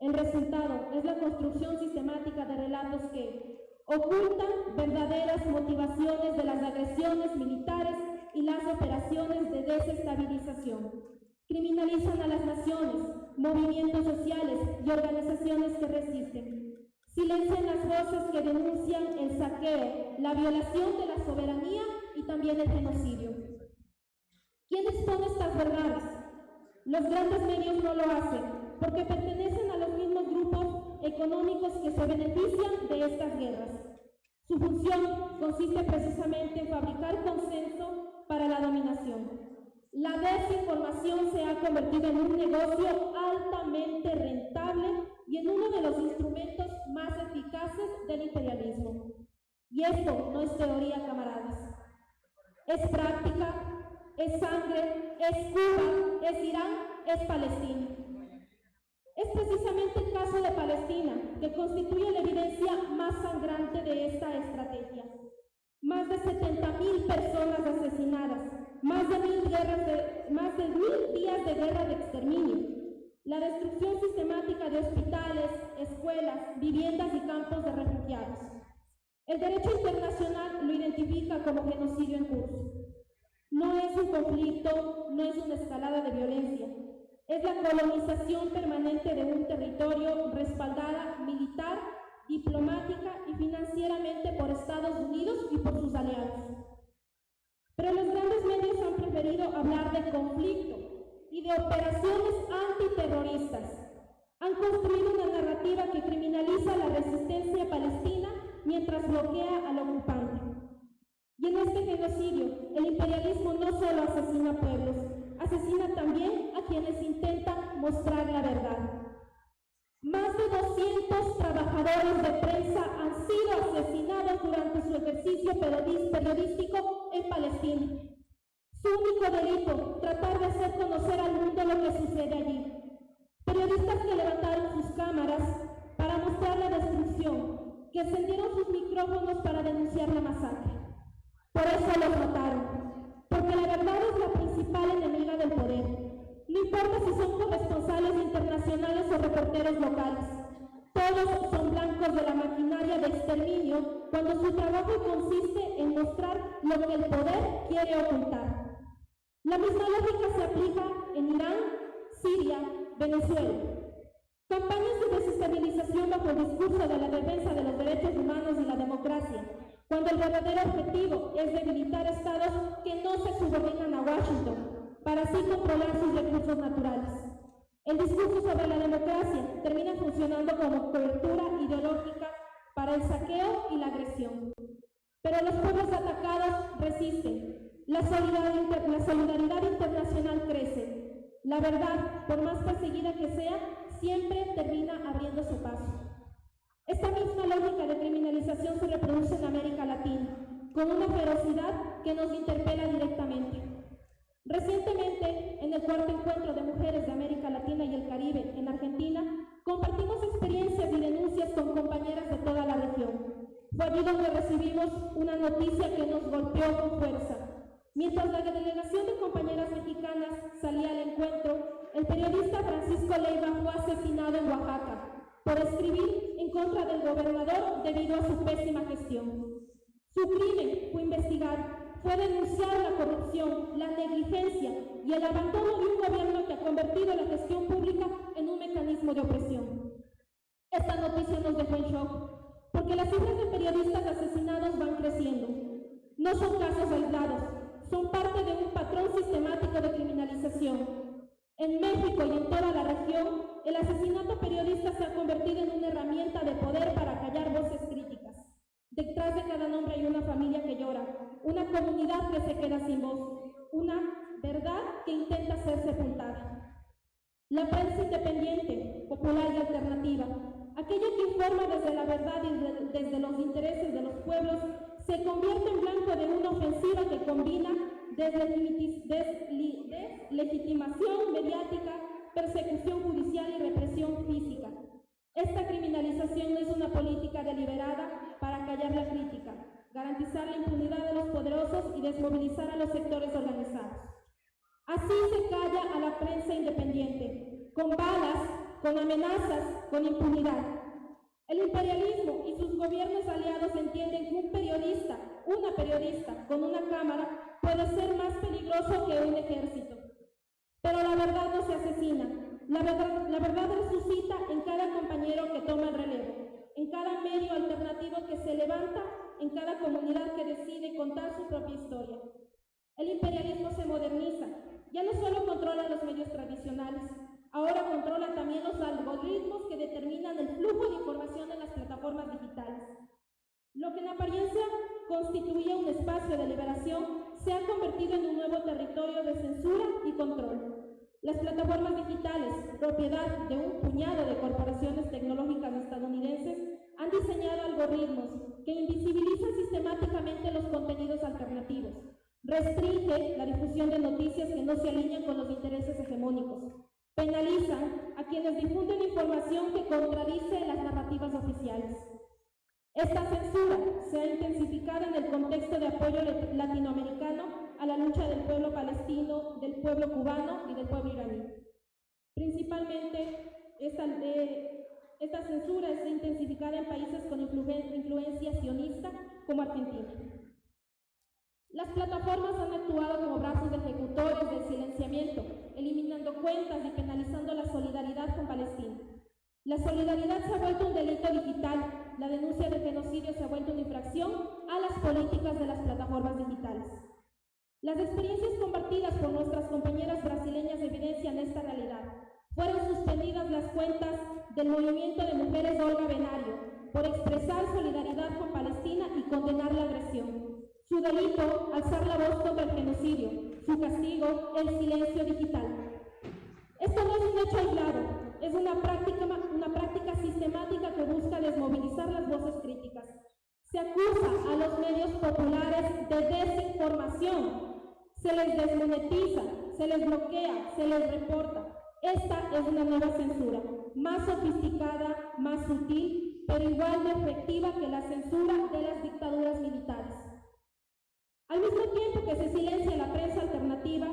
El resultado es la construcción sistemática de relatos que ocultan verdaderas motivaciones de las agresiones militares y las operaciones de desestabilización. Criminalizan a las naciones, movimientos sociales y organizaciones que resisten. Silencian las voces que denuncian el saqueo, la violación de la soberanía y también el genocidio. ¿Quién expone estas verdades? Los grandes medios no lo hacen, porque pertenecen a los mismos grupos económicos que se benefician de estas guerras. Su función consiste precisamente en fabricar consenso para la dominación. La desinformación se ha convertido en un negocio altamente rentable y en uno de los instrumentos más eficaces del imperialismo. Y esto no es teoría, camaradas. Es práctica, es sangre, es Cuba, es Irán, es Palestina. Es precisamente el caso de Palestina que constituye la evidencia más sangrante de esta estrategia. Más de 70.000 personas asesinadas, más de 1.000 días de guerra de exterminio, la destrucción sistemática de hospitales, escuelas, viviendas y campos de refugiados. El derecho internacional lo identifica como genocidio en curso. No es un conflicto, no es una escalada de violencia. Es la colonización permanente de un territorio respaldada militar, diplomática y financieramente por Estados Unidos y por sus aliados. Pero los grandes medios han preferido hablar de conflicto y de operaciones antiterroristas. Han construido una narrativa que criminaliza la resistencia palestina mientras bloquea al ocupante. Y en este genocidio, el imperialismo no solo asesina pueblos, asesina también a quienes intentan mostrar la verdad. Más de 200 trabajadores de prensa han sido asesinados durante su ejercicio periodístico en Palestina. Su único delito, tratar de hacer conocer al mundo lo que sucede allí. Periodistas que levantaron sus cámaras para mostrar la destrucción, que encendieron sus micrófonos para denunciar la masacre. Por eso los mataron, porque la verdad es la principal enemiga del poder. No importa si son corresponsales internacionales o reporteros locales. Todos son blancos de la maquinaria de exterminio cuando su trabajo consiste en mostrar lo que el poder quiere ocultar. La misma lógica se aplica en Irán, Siria, Venezuela. Campañas de desestabilización bajo el discurso de la defensa de los derechos humanos y la democracia, cuando el verdadero objetivo es debilitar estados que no se subordinan a Washington, para así controlar sus recursos naturales. El discurso sobre la democracia termina funcionando como cobertura ideológica para el saqueo y la agresión. Pero los pueblos atacados resisten. La solidaridad internacional crece. La verdad, por más perseguida que sea, siempre termina abriéndose paso. Esta misma lógica de criminalización se reproduce en América Latina, con una ferocidad que nos interpela directamente. Recientemente, en el cuarto encuentro de mujeres de América Latina y el Caribe, en Argentina, compartimos experiencias y denuncias con compañeras de toda la región. Fue allí donde recibimos una noticia que nos golpeó con fuerza. Mientras la delegación de compañeras mexicanas salía al encuentro, el periodista Francisco Leiva fue asesinado en Oaxaca por escribir en contra del gobernador debido a su pésima gestión. Su crimen fue investigado, fue denunciar la corrupción, la negligencia y el abandono de un gobierno que ha convertido la gestión pública en un mecanismo de opresión. Esta noticia nos dejó en shock, porque las cifras de periodistas asesinados van creciendo. No son casos aislados, son parte de un patrón sistemático de criminalización. En México y en toda la región, el asesinato periodista se ha convertido en una herramienta de poder para callar voces críticas. Detrás de cada nombre hay una familia que llora, una comunidad que se queda sin voz, una verdad que intenta ser sepultada. La prensa independiente, popular y alternativa, aquella que informa desde la verdad y desde los intereses de los pueblos, se convierte en blanco de una ofensiva que combina deslegitimación mediática, persecución judicial y represión física. Esta criminalización no es una política deliberada para callar la crítica, garantizar la impunidad de los poderosos y desmovilizar a los sectores organizados. Así se calla a la prensa independiente, con balas, con amenazas, con impunidad. El imperialismo y sus gobiernos aliados entienden que una periodista con una cámara puede ser más peligroso que un ejército. Pero la verdad no se asesina, la verdad resucita en cada compañero que toma el relevo, en cada medio alternativo que se levanta, en cada comunidad que decide contar su propia historia. El imperialismo se moderniza, ya no solo controla los medios tradicionales, ahora controla también los algoritmos que determinan el flujo de información en las plataformas digitales. Lo que en apariencia constituía un espacio de liberación se ha convertido en un nuevo territorio de censura y control. Las plataformas digitales, propiedad de un puñado de corporaciones tecnológicas estadounidenses, han diseñado algoritmos que invisibilizan sistemáticamente los contenidos alternativos, restringen la difusión de noticias que no se alinean con los intereses hegemónicos, penalizan a quienes difunden información que contradice las narrativas oficiales. Esta censura se ha intensificado en el contexto de apoyo latinoamericano a la lucha del pueblo palestino, del pueblo cubano y del pueblo iraní. Principalmente, esta censura es intensificada en países con influencia sionista como Argentina. Las plataformas han actuado como brazos ejecutores del silenciamiento, eliminando cuentas y penalizando la solidaridad con Palestina. La solidaridad se ha vuelto un delito digital, la denuncia de genocidio se ha vuelto una infracción a las políticas de las plataformas digitales. Las experiencias compartidas por nuestras compañeras brasileñas evidencian esta realidad. Fueron suspendidas las cuentas del movimiento de mujeres Olga Benario por expresar solidaridad con Palestina y condenar la agresión. Su delito, alzar la voz contra el genocidio. Su castigo, el silencio digital. Esto no es un hecho aislado, es una práctica sistemática que busca desmovilizar las voces críticas. Se acusa a los medios populares de desinformación, se les desmonetiza, se les bloquea, se les reporta. Esta es una nueva censura, más sofisticada, más sutil, pero igual de efectiva que la censura de las dictaduras militares. Al mismo tiempo que se silencia la prensa alternativa,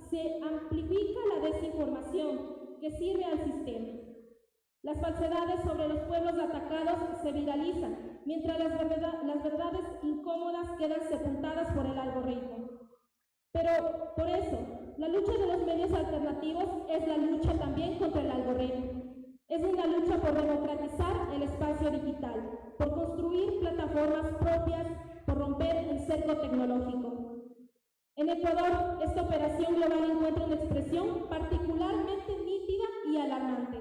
se amplifica la desinformación que sirve al sistema. Las falsedades sobre los pueblos atacados se viralizan, mientras las verdades incómodas quedan sepultadas por el algoritmo. Pero por eso, la lucha de los medios alternativos es la lucha también contra el algoritmo. Es una lucha por democratizar el espacio digital, por construir plataformas propias, por romper el cerco tecnológico. En Ecuador, esta operación global encuentra una expresión particularmente nítida y alarmante.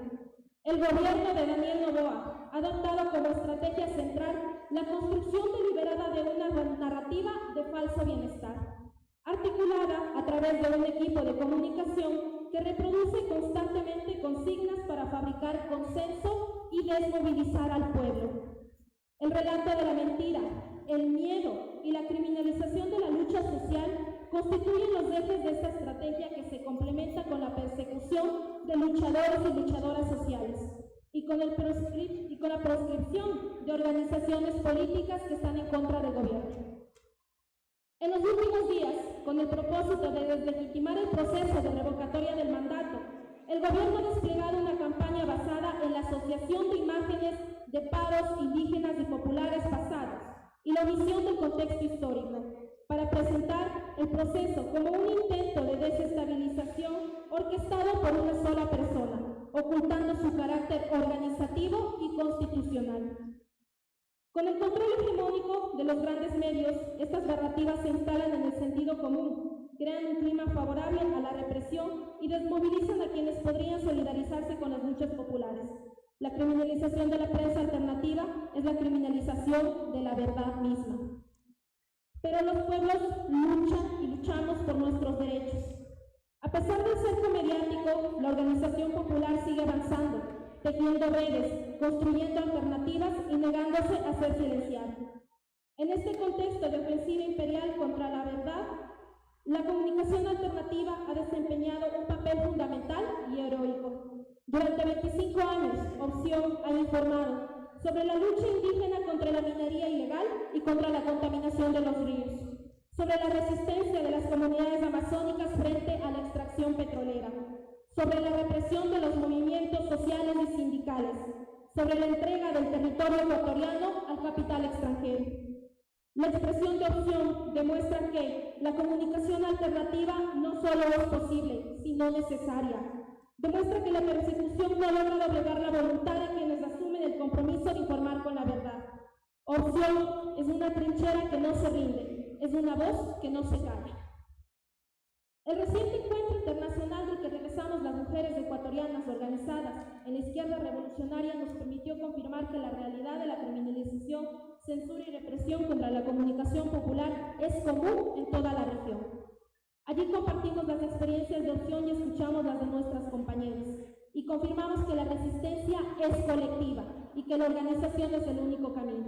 El gobierno de Daniel Noboa ha adoptado como estrategia central la construcción deliberada de una narrativa de falso bienestar, articulada a través de un equipo de comunicación que reproduce constantemente consignas para fabricar consenso y desmovilizar al pueblo. El relato de la mentira, el miedo y la criminalización de la lucha social constituyen los ejes de esta estrategia que se complementa con la persecución de luchadores y luchadoras sociales. y con la proscripción de organizaciones políticas que están en contra del gobierno. En los últimos días, con el propósito de deslegitimar el proceso de revocatoria del mandato, el gobierno ha desplegado una campaña basada en la asociación de imágenes de paros indígenas y populares pasados y la omisión del contexto histórico, para presentar el proceso como un intento de desestabilización orquestado por una sola persona, ocultando su carácter organizativo y constitucional. Con el control hegemónico de los grandes medios, estas narrativas se instalan en el sentido común, crean un clima favorable a la represión y desmovilizan a quienes podrían solidarizarse con las luchas populares. La criminalización de la prensa alternativa es la criminalización de la verdad misma. Pero los pueblos luchan y luchamos por nuestros derechos. A pesar del cerco mediático, la organización popular sigue avanzando, tejiendo redes, construyendo alternativas y negándose a ser silenciada. En este contexto de ofensiva imperial contra la verdad, la comunicación alternativa ha desempeñado un papel fundamental y heroico. Durante 25 años, Opción ha informado sobre la lucha indígena contra la minería ilegal y contra la contaminación de los ríos, sobre la resistencia de las comunidades amazónicas frente a la extracción petrolera, sobre la represión de los movimientos sociales y sindicales, sobre la entrega del territorio ecuatoriano al capital extranjero. La expresión de Opción demuestra que la comunicación alternativa no solo es posible, sino necesaria. Demuestra que la persecución no logra doblegar la voluntad de quienes asumen el compromiso de informar con la verdad. Opción es una trinchera que no se rinde, es una voz que no se calla. El reciente encuentro internacional del que regresamos las mujeres ecuatorianas organizadas en la izquierda revolucionaria nos permitió confirmar que la realidad de la criminalización, censura y represión contra la comunicación popular es común en toda la región. Allí compartimos las experiencias de Opción y escuchamos las de nuestras compañeras y confirmamos que la resistencia es colectiva y que la organización es el único camino.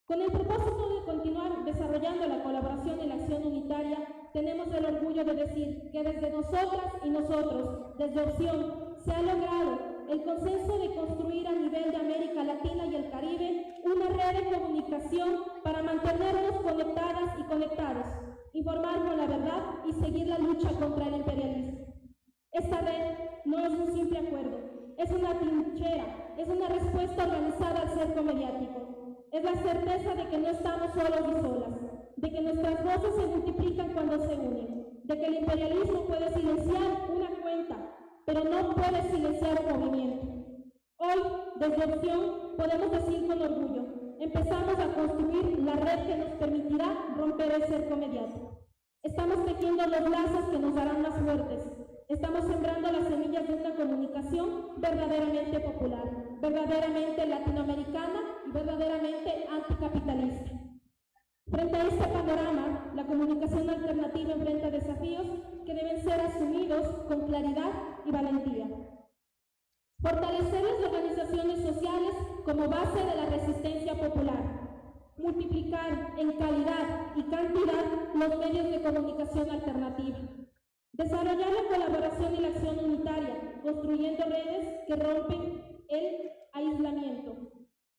Con el propósito de continuar desarrollando la colaboración y la acción unitaria, tenemos el orgullo de decir que desde nosotras y nosotros, desde Opción, se ha logrado el consenso de construir a nivel de América Latina y el Caribe una red de comunicación para mantenernos conectadas y conectados, informar con la verdad y seguir la lucha contra el imperialismo. Esta red no es un simple acuerdo, es una trinchera, es una respuesta organizada al cerco mediático. Es la certeza de que no estamos solos y solas, de que nuestras voces se multiplican cuando se unen, de que el imperialismo puede silenciar una cuenta, pero no puede silenciar un movimiento. Hoy, desde Opción, podemos decir con orgullo, empezamos a construir la red que nos permitirá romper el cerco mediático. Estamos tejiendo los lazos que nos harán más fuertes. Estamos sembrando las semillas de una comunicación verdaderamente popular, verdaderamente latinoamericana y verdaderamente anticapitalista. Frente a este panorama, la comunicación alternativa enfrenta desafíos que deben ser asumidos con claridad y valentía. Fortalecer las organizaciones sociales como base de la resistencia popular. Multiplicar en calidad y cantidad los medios de comunicación alternativa. Desarrollar la colaboración y la acción unitaria, construyendo redes que rompen el aislamiento.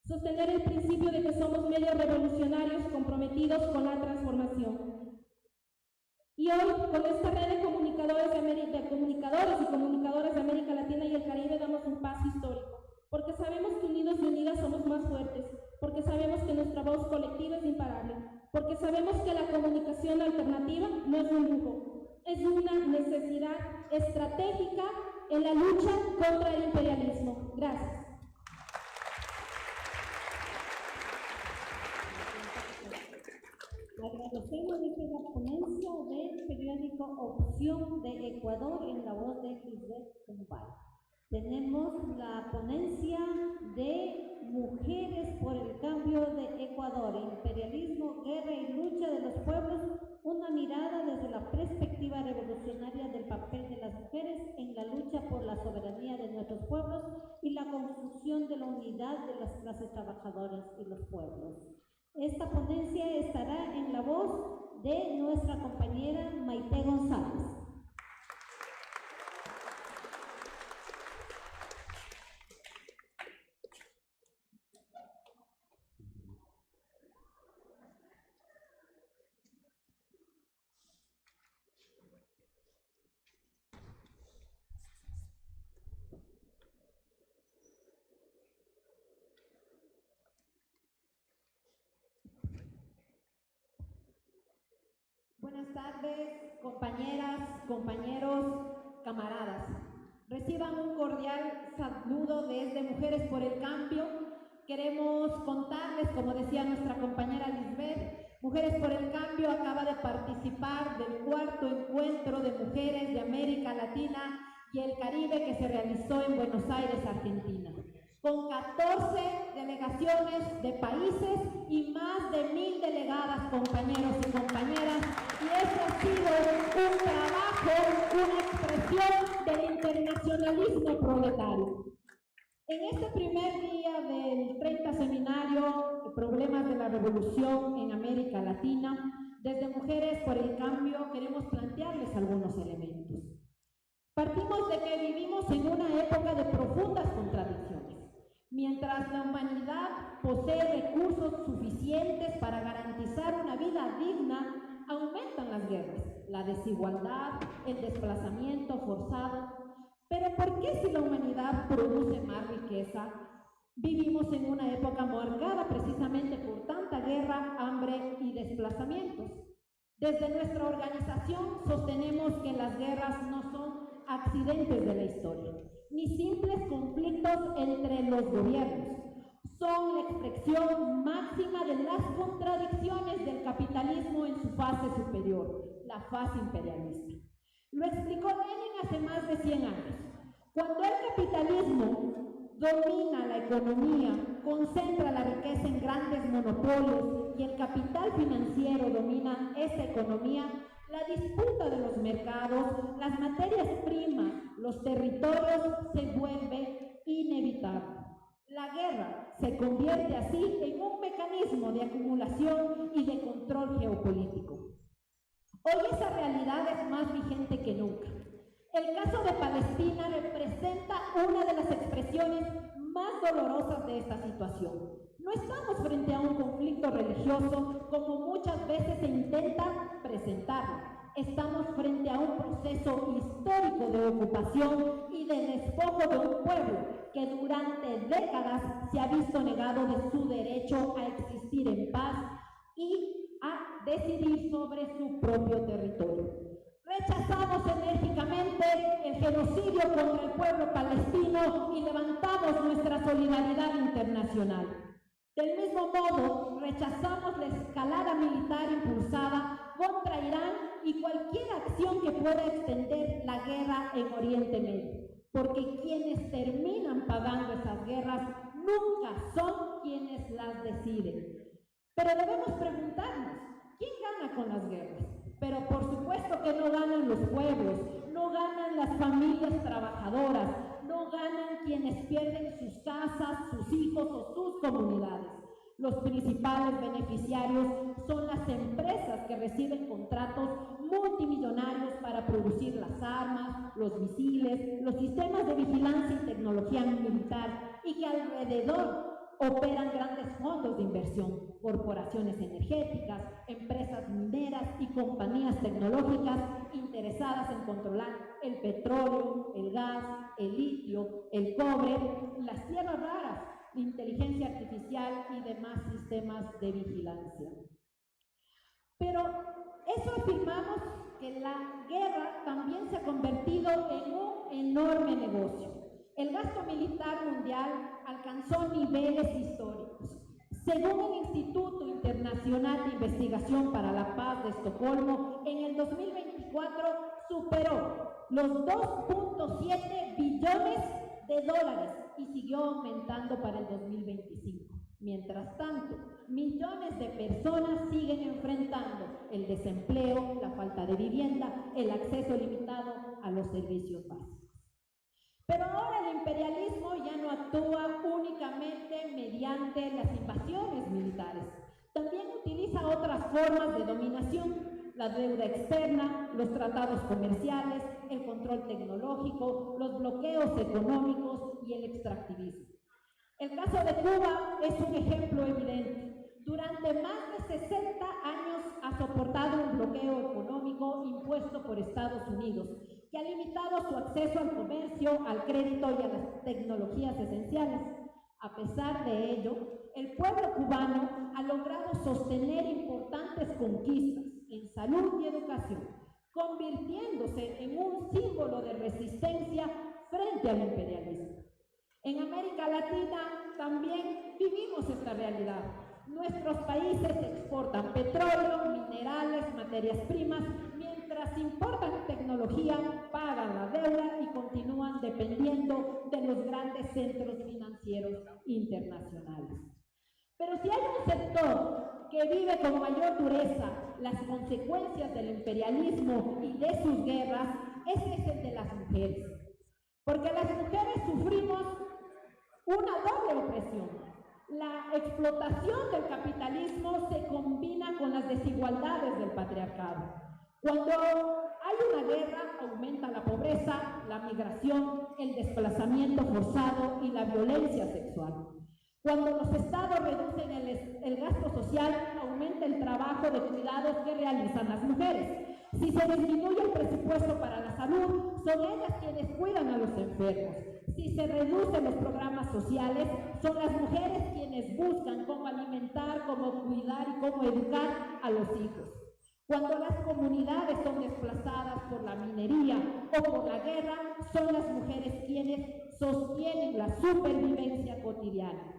Sostener el principio de que somos medios revolucionarios comprometidos con la transformación. Y hoy, con esta red de comunicadores y comunicadoras de América Latina y el Caribe, damos un paso histórico, porque sabemos que unidos y unidas somos más fuertes, porque sabemos que nuestra voz colectiva es imparable, porque sabemos que la comunicación alternativa no es un lujo, es una necesidad estratégica en la lucha contra el imperialismo. Gracias. Agradecemos la ponencia del periódico Opción de Ecuador en la voz de Lisbeth Kumbal. Tenemos la ponencia de Mujeres por el Cambio de Ecuador, Imperialismo, Guerra y Lucha de los Pueblos, una mirada desde la perspectiva revolucionaria del papel de las mujeres en la lucha por la soberanía de nuestros pueblos y la construcción de la unidad de las clases trabajadoras y los pueblos. Esta ponencia estará en la voz de nuestra compañera Maite González. tardes, compañeras, compañeros, camaradas. Reciban un cordial saludo desde Mujeres por el Cambio. Queremos contarles, como decía nuestra compañera Lisbeth, Mujeres por el Cambio acaba de participar del 4º encuentro de mujeres de América Latina y el Caribe que se realizó en Buenos Aires, Argentina, con 14 delegaciones de países y más de 1000 delegadas, compañeros y compañeras, y eso ha sido un trabajo, una expresión del internacionalismo proletario. En este primer día del 30 Seminario Problemas de la Revolución en América Latina, desde Mujeres por el Cambio queremos plantearles algunos elementos. Partimos de que vivimos en una época de profundas contradicciones. Mientras la humanidad posee recursos suficientes para garantizar una vida digna, aumentan las guerras, la desigualdad, el desplazamiento forzado. Pero ¿por qué si la humanidad produce más riqueza, vivimos en una época marcada precisamente por tanta guerra, hambre y desplazamientos? Desde nuestra organización sostenemos que las guerras no son accidentes de la historia, ni simples conflictos entre los gobiernos. Son la expresión máxima de las contradicciones del capitalismo en su fase superior, la fase imperialista. Lo explicó Lenin hace más de 100 años. Cuando el capitalismo domina la economía, concentra la riqueza en grandes monopolios y el capital financiero domina esa economía, la disputa de los mercados, las materias primas, los territorios se vuelve inevitable. La guerra se convierte así en un mecanismo de acumulación y de control geopolítico. Hoy esa realidad es más vigente que nunca. El caso de Palestina representa una de las expresiones más dolorosas de esta situación. No estamos frente a un conflicto religioso como muchas veces se intenta presentarlo. Estamos frente a un proceso histórico de ocupación y de despojo de un pueblo que durante décadas se ha visto negado de su derecho a existir en paz y a decidir sobre su propio territorio. Rechazamos enérgicamente el genocidio contra el pueblo palestino y levantamos nuestra solidaridad internacional. Del mismo modo, rechazamos la escalada militar impulsada contra Irán y cualquier acción que pueda extender la guerra en Oriente Medio, porque quienes terminan pagando esas guerras nunca son quienes las deciden. Pero debemos preguntarnos, ¿quién gana con las guerras? Pero por supuesto que no ganan los pueblos, no ganan las familias trabajadoras, no ganan quienes pierden sus casas, sus hijos o sus comunidades. Los principales beneficiarios son las empresas que reciben contratos multimillonarios para producir las armas, los misiles, los sistemas de vigilancia y tecnología militar y que alrededor operan grandes fondos de inversión, corporaciones energéticas, empresas mineras y compañías tecnológicas interesadas en controlar el petróleo, el gas, el litio, el cobre, las tierras raras, la inteligencia artificial y demás sistemas de vigilancia. Pero eso afirmamos que la guerra también se ha convertido en un enorme negocio. El gasto militar mundial alcanzó niveles históricos. Según el Instituto Internacional de Investigación para la Paz de Estocolmo, en el 2024 superó los 2.7 billones de dólares y siguió aumentando para el 2025. Mientras tanto, millones de personas siguen enfrentando el desempleo, la falta de vivienda, el acceso limitado a los servicios básicos. Pero ahora el imperialismo ya no actúa únicamente mediante las invasiones militares. También utiliza otras formas de dominación, la deuda externa, los tratados comerciales, el control tecnológico, los bloqueos económicos y el extractivismo. El caso de Cuba es un ejemplo evidente. Durante más de 60 años ha soportado un bloqueo económico impuesto por Estados Unidos, que ha limitado su acceso al comercio, al crédito y a las tecnologías esenciales. A pesar de ello, el pueblo cubano ha logrado sostener importantes conquistas en en salud y educación, convirtiéndose en un símbolo de resistencia frente al imperialismo. En América Latina también vivimos esta realidad. Nuestros países exportan petróleo, minerales, materias primas, mientras importan tecnología, pagan la deuda y continúan dependiendo de los grandes centros financieros internacionales. Pero si hay un sector que vive con mayor dureza las consecuencias del imperialismo y de sus guerras, ese es el de las mujeres. Porque las mujeres sufrimos una doble opresión. La explotación del capitalismo se combina con las desigualdades del patriarcado. Cuando hay una guerra, aumenta la pobreza, la migración, el desplazamiento forzado y la violencia sexual. Cuando los estados reducen el gasto social, aumenta el trabajo de cuidados que realizan las mujeres. Si se disminuye el presupuesto para la salud, son ellas quienes cuidan a los enfermos. Si se reducen los programas sociales, son las mujeres quienes buscan cómo alimentar, cómo cuidar y cómo educar a los hijos. Cuando las comunidades son desplazadas por la minería o por la guerra, son las mujeres quienes sostienen la supervivencia cotidiana.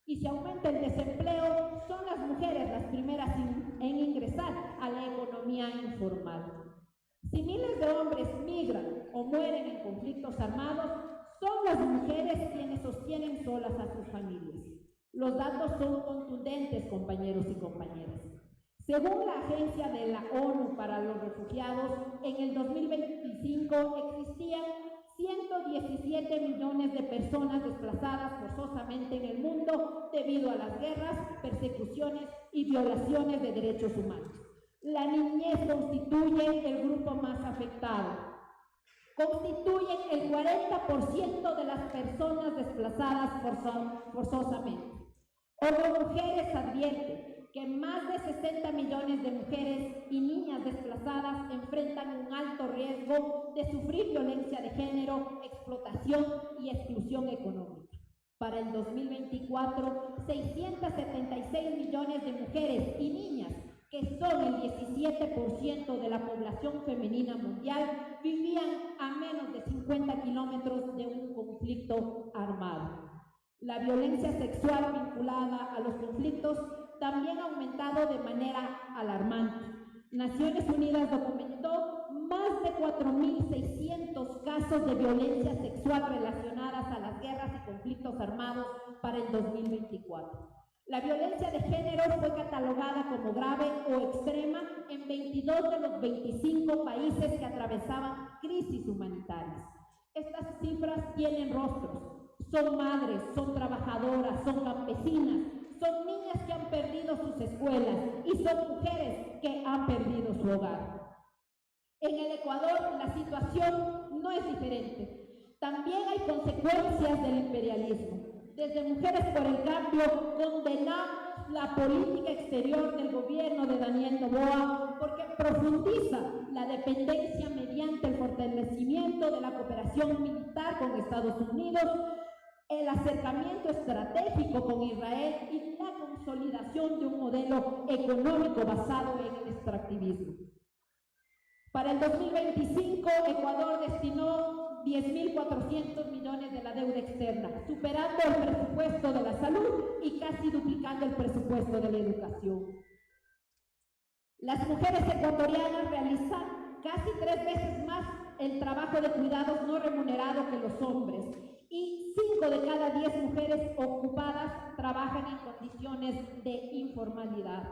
Y si aumenta el desempleo, son las mujeres las primeras en ingresar a la economía informal. Si miles de hombres migran o mueren en conflictos armados, son las mujeres quienes sostienen solas a sus familias. Los datos son contundentes, compañeros y compañeras. Según la Agencia de la ONU para los Refugiados, en el 2025 existían 117 millones de personas desplazadas forzosamente en el mundo debido a las guerras, persecuciones y violaciones de derechos humanos. La niñez constituye el grupo más afectado. Constituyen el 40% de las personas desplazadas forzosamente. ONU Mujeres advierte que más de 60 millones de mujeres y niñas desplazadas enfrentan un alto riesgo de sufrir violencia de género, explotación y exclusión económica. Para el 2024, 676 millones de mujeres y niñas, que son el 17% de la población femenina mundial, vivían a menos de 50 kilómetros de un conflicto armado. La violencia sexual vinculada a los conflictos también ha aumentado de manera alarmante. Naciones Unidas documentó más de 4.600 casos de violencia sexual relacionadas a las guerras y conflictos armados para el 2024. La violencia de género fue catalogada como grave o extrema en 22 de los 25 países que atravesaban crisis humanitarias. Estas cifras tienen rostros. Son madres, son trabajadoras, son campesinas, son niñas que han perdido sus escuelas y son mujeres que han perdido su hogar. En el Ecuador la situación no es diferente. También hay consecuencias del imperialismo. Desde Mujeres por el Cambio condenamos la política exterior del gobierno de Daniel Noboa porque profundiza la dependencia mediante el fortalecimiento de la cooperación militar con Estados Unidos, el acercamiento estratégico con Israel y la consolidación de un modelo económico basado en el extractivismo. Para el 2025, Ecuador destinó 10.400 millones de la deuda externa, superando el presupuesto de la salud y casi duplicando el presupuesto de la educación. Las mujeres ecuatorianas realizan casi 3 veces más el trabajo de cuidados no remunerado que los hombres y 5 de cada 10 mujeres ocupadas trabajan en condiciones de informalidad.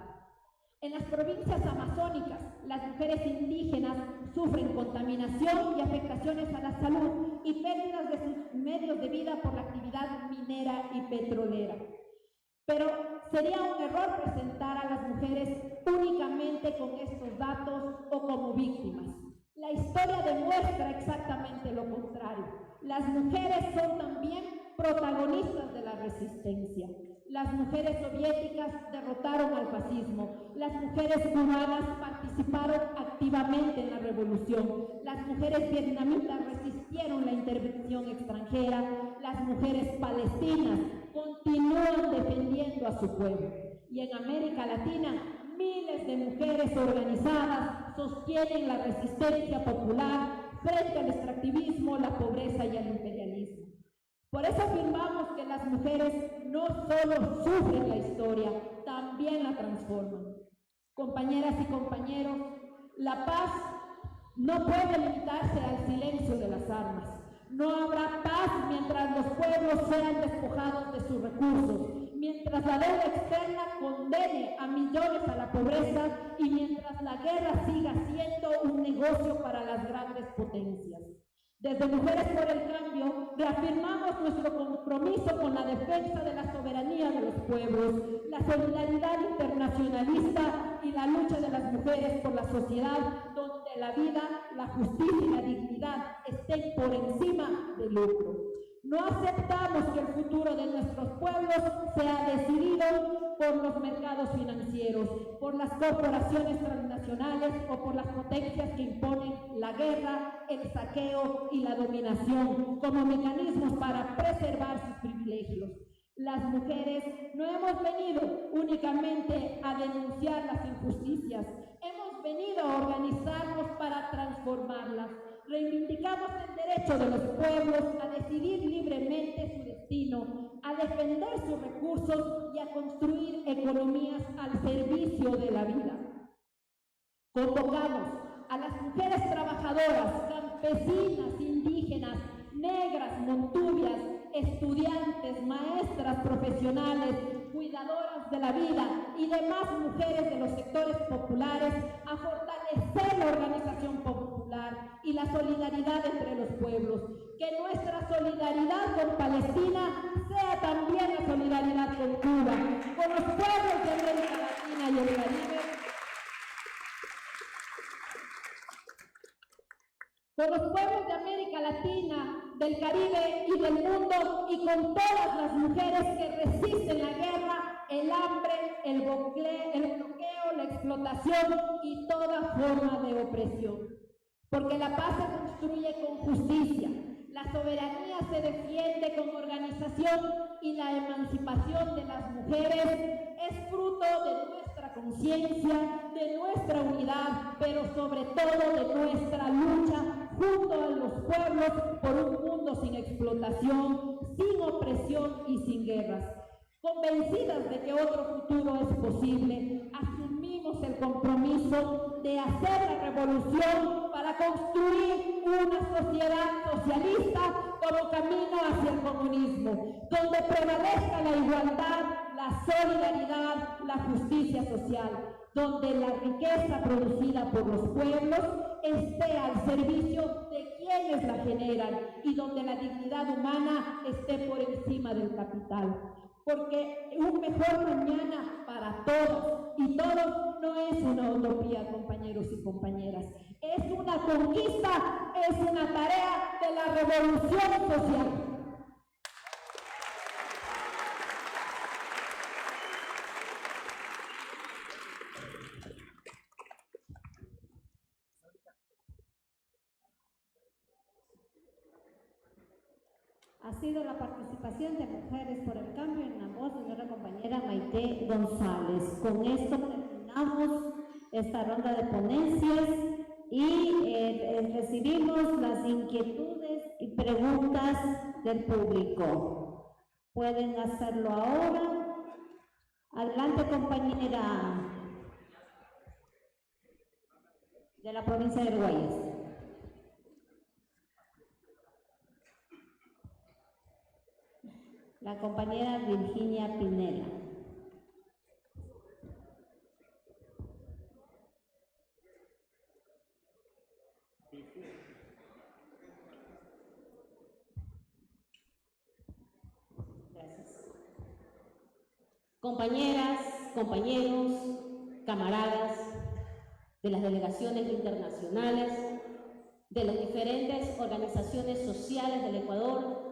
En las provincias amazónicas, las mujeres indígenas sufren contaminación y afectaciones a la salud y pérdidas de sus medios de vida por la actividad minera y petrolera. Pero sería un error presentar a las mujeres únicamente con estos datos o como víctimas. La historia demuestra exactamente lo contrario. Las mujeres son también protagonistas de la resistencia. Las mujeres soviéticas derrotaron al fascismo. Las mujeres cubanas participaron activamente en la revolución. Las mujeres vietnamitas resistieron la intervención extranjera. Las mujeres palestinas continúan defendiendo a su pueblo. Y en América Latina, miles de mujeres organizadas sostienen la resistencia popular frente al extractivismo, la pobreza y al imperialismo. Por eso afirmamos que las mujeres no solo sufren la historia, también la transforman. Compañeras y compañeros, la paz no puede limitarse al silencio de las armas. No habrá paz mientras los pueblos sean despojados de sus recursos, mientras la deuda externa condene a millones a la pobreza y mientras la guerra siga siendo un negocio para las grandes potencias. Desde Mujeres por el Cambio reafirmamos nuestro compromiso con la defensa de la soberanía de los pueblos, la solidaridad internacionalista y la lucha de las mujeres por la sociedad donde la vida, la justicia y la dignidad estén por encima del lucro. No aceptamos que el futuro de nuestros pueblos sea decidido por los mercados financieros, por las corporaciones transnacionales o por las potencias que imponen la guerra, el saqueo y la dominación como mecanismos para preservar sus privilegios. Las mujeres no hemos venido únicamente a denunciar las injusticias, hemos venido a organizarnos para transformarlas. Reivindicamos el derecho de los pueblos a decidir libremente su destino, a defender sus recursos y a construir economías al servicio de la vida. Convocamos a las mujeres trabajadoras, campesinas, indígenas, negras, montubias, estudiantes, maestras profesionales, cuidadoras de la vida y demás mujeres de los sectores populares a fortalecer la organización popular y la solidaridad entre los pueblos. Que nuestra solidaridad con Palestina sea también la solidaridad con Cuba, con los pueblos de América Latina y el Caribe, con los pueblos de América Latina, del Caribe y del mundo, y con todas las mujeres que resisten la guerra, el hambre, el bloqueo, la explotación y toda forma de opresión. Porque la paz se construye con justicia, la soberanía se defiende con organización y la emancipación de las mujeres es fruto de nuestra conciencia, de nuestra unidad, pero sobre todo de nuestra lucha junto a los pueblos por un mundo sin explotación, sin opresión y sin guerras. Convencidas de que otro futuro es posible, asumimos el compromiso de hacer la revolución para construir una sociedad socialista como camino hacia el comunismo, donde prevalezca la igualdad, la solidaridad, la justicia social, donde la riqueza producida por los pueblos esté al servicio de quienes la generan y donde la dignidad humana esté por encima del capital. Porque un mejor mañana para todos y todos no es una utopía, compañeros y compañeras. Es una conquista, es una tarea de la revolución social. Ha sido la participación de Mujeres por el Cambio en la voz de nuestra compañera Maite González. Con esto terminamos esta ronda de ponencias y recibimos las inquietudes y preguntas del público. Pueden hacerlo ahora. Adelante, compañera de la provincia de Guayas. La compañera Virginia Pinela. Gracias. Compañeras, compañeros, camaradas de las delegaciones internacionales, de las diferentes organizaciones sociales del Ecuador,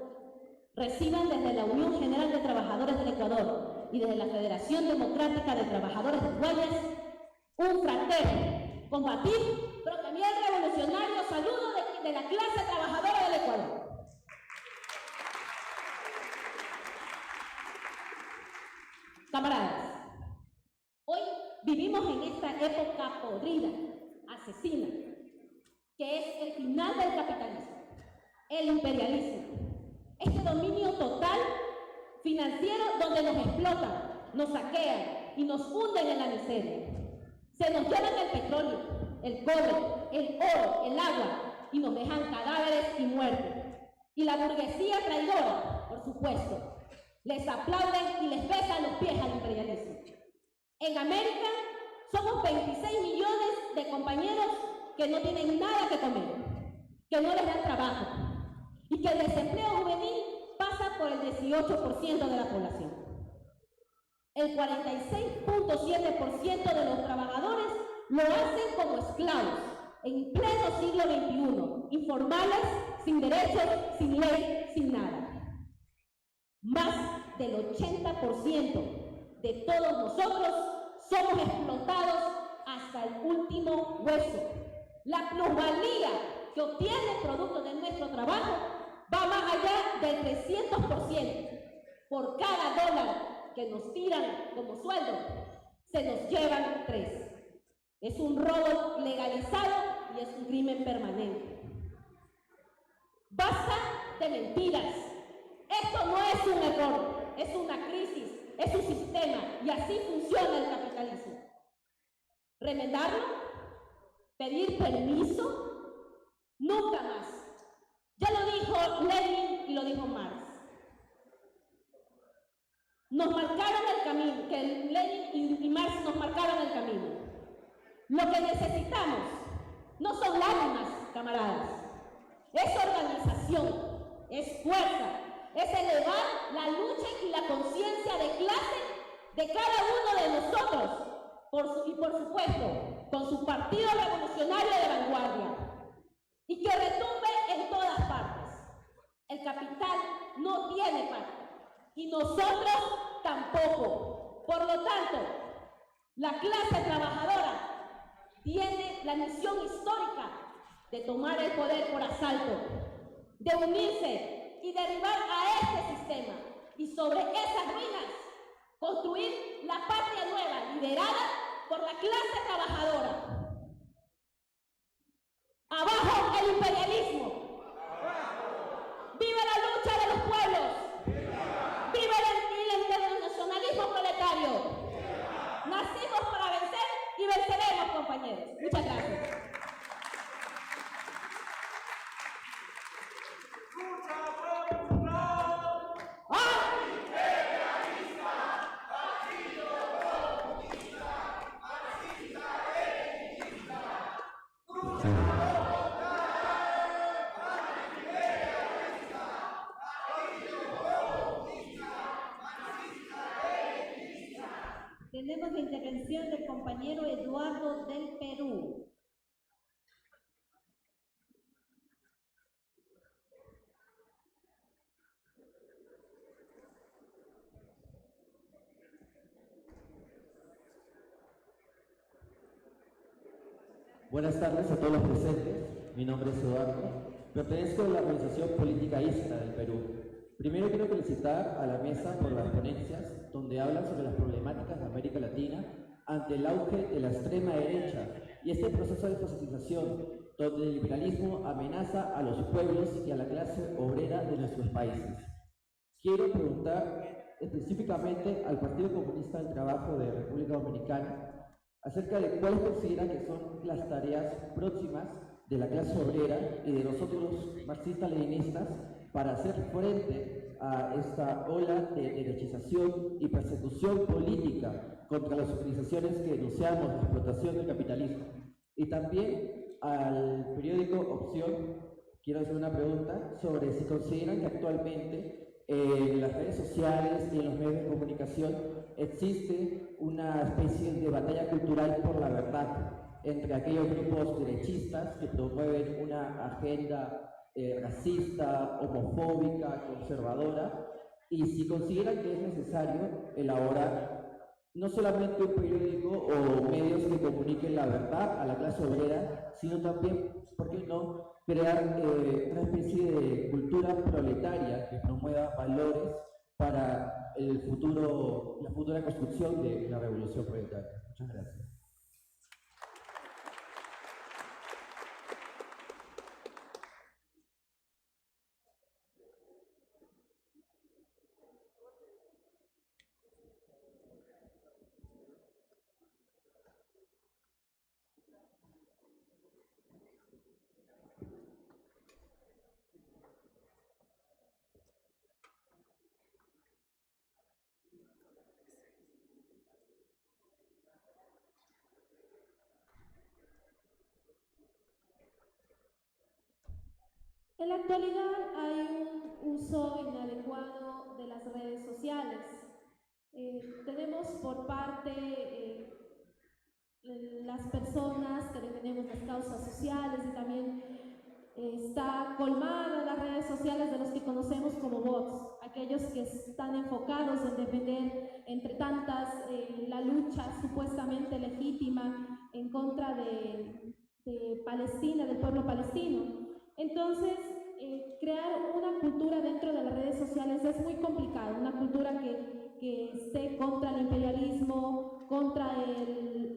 reciban desde la Unión General de Trabajadores del Ecuador y desde la Federación Democrática de Trabajadores de Guayas un fraterno, combativo, pero también revolucionario saludo de la clase trabajadora del Ecuador. Camaradas, hoy Vivimos en esta época podrida, asesina, que es el final del capitalismo, el imperialismo, este dominio total financiero donde nos explotan, nos saquean y nos hunden en la miseria. Se nos llevan el petróleo, el cobre, el oro, el agua y nos dejan cadáveres y muertes. Y la burguesía traidora, por supuesto, les aplauden y les besan los pies al imperialismo. En América somos 26 millones de compañeros que no tienen nada que comer, que no les dan trabajo y que el desempleo juvenil pasa por el 18% de la población. El 46.7% de los trabajadores lo hacen como esclavos en pleno siglo XXI, informales, sin derechos, sin ley, sin nada. Más del 80% de todos nosotros somos explotados hasta el último hueso. La plusvalía que obtiene producto de nuestro trabajo va más allá del 300%. Por cada dólar que nos tiran como sueldo, se nos llevan 3. Es un robo legalizado y es un crimen permanente. Basta de mentiras. Esto no es un error, es una crisis, es un sistema y así funciona el capitalismo. ¿Remendarlo? ¿Pedir permiso? Nunca más. Ya lo dijo Lenin y lo dijo Marx. Nos marcaron el camino, que Lenin y Marx nos marcaron el camino. Lo que necesitamos no son lágrimas, camaradas. Es organización, es fuerza, es elevar la lucha y la conciencia de clase de cada uno de nosotros, y por supuesto, con su partido revolucionario de vanguardia, y que retumbe en todas partes. El capital no tiene parte, y nosotros tampoco. Por lo tanto, la clase trabajadora tiene la misión histórica de tomar el poder por asalto, de unirse y derribar a este sistema, y sobre esas ruinas construir la patria nueva liderada por la clase trabajadora. ¡Abajo el imperialismo! ¡Viva la lucha de los pueblos! ¡Viva el internacionalismo proletario! Nacimos para vencer y venceremos, compañeros. Muchas gracias. Tenemos la intervención del compañero Eduardo del Perú. Buenas tardes a todos los presentes. Mi nombre es Eduardo. Pertenezco a la Organización Política ISTA del Perú. Primero quiero felicitar a la mesa por las ponencias donde hablan sobre las problemáticas de América Latina ante el auge de la extrema derecha y este proceso de fascistización donde el liberalismo amenaza a los pueblos y a la clase obrera de nuestros países. Quiero preguntar específicamente al Partido Comunista del Trabajo de República Dominicana acerca de cuáles consideran que son las tareas próximas de la clase obrera y de nosotros marxistas-leninistas para hacer frente a esta ola de derechización y persecución política contra las organizaciones que denunciamos la explotación del capitalismo. Y también al periódico Opción quiero hacer una pregunta sobre si consideran que actualmente en las redes sociales y en los medios de comunicación existe una especie de batalla cultural por la verdad entre aquellos grupos derechistas que promueven una agenda racista, homofóbica, conservadora, y si consideran que es necesario elaborar no solamente un periódico o medios que comuniquen la verdad a la clase obrera, sino también, ¿por qué no?, crear una especie de cultura proletaria que promueva valores para el futuro, la futura construcción de la revolución proletaria. Muchas gracias. En la actualidad hay un uso inadecuado de las redes sociales. Tenemos por parte las personas que defendemos las causas sociales y también está colmada las redes sociales de los que conocemos como bots, aquellos que están enfocados en defender, entre tantas, la lucha supuestamente legítima en contra de Palestina, del pueblo palestino. Entonces, crear una cultura dentro de las redes sociales es muy complicado, una cultura que esté contra el imperialismo, contra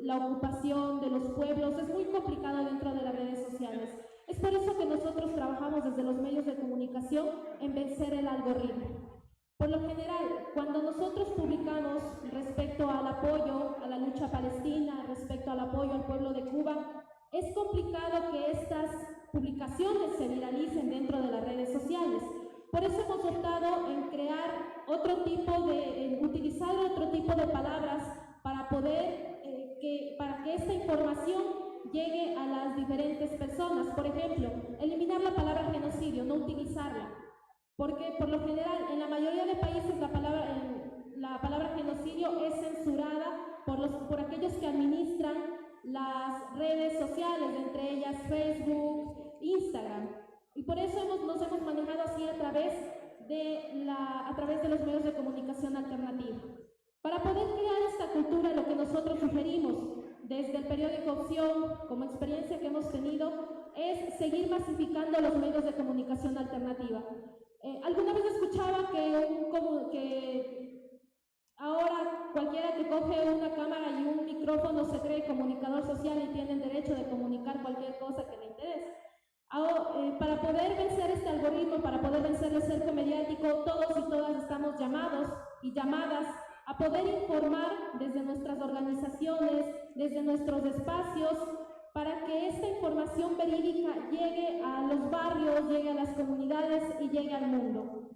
la ocupación de los pueblos, es muy complicado dentro de las redes sociales. Es por eso que nosotros trabajamos desde los medios de comunicación en vencer el algoritmo. Por lo general, cuando nosotros publicamos respecto al apoyo a la lucha palestina, respecto al apoyo al pueblo de Cuba, es complicado que estas publicaciones se viralicen dentro de las redes sociales. Por eso hemos optado en crear en utilizar otro tipo de palabras para poder, para que esta información llegue a las diferentes personas. Por ejemplo, eliminar la palabra genocidio, no utilizarla, porque por lo general en la mayoría de países la palabra genocidio es censurada por aquellos que administran las redes sociales, entre ellas Facebook, Instagram, y por eso nos hemos manejado así a través de los medios de comunicación alternativa. Para poder crear esta cultura, lo que nosotros sugerimos desde el periódico Opción, como experiencia que hemos tenido, es seguir masificando los medios de comunicación alternativa. Alguna vez escuchaba que ahora cualquiera que coge una cámara y un micrófono se cree comunicador social y tiene el derecho de comunicar cualquier cosa que le interese. Para poder vencer este algoritmo, para poder vencer el cerco mediático, todos y todas estamos llamados y llamadas a poder informar desde nuestras organizaciones, desde nuestros espacios, para que esta información verídica llegue a los barrios, llegue a las comunidades y llegue al mundo.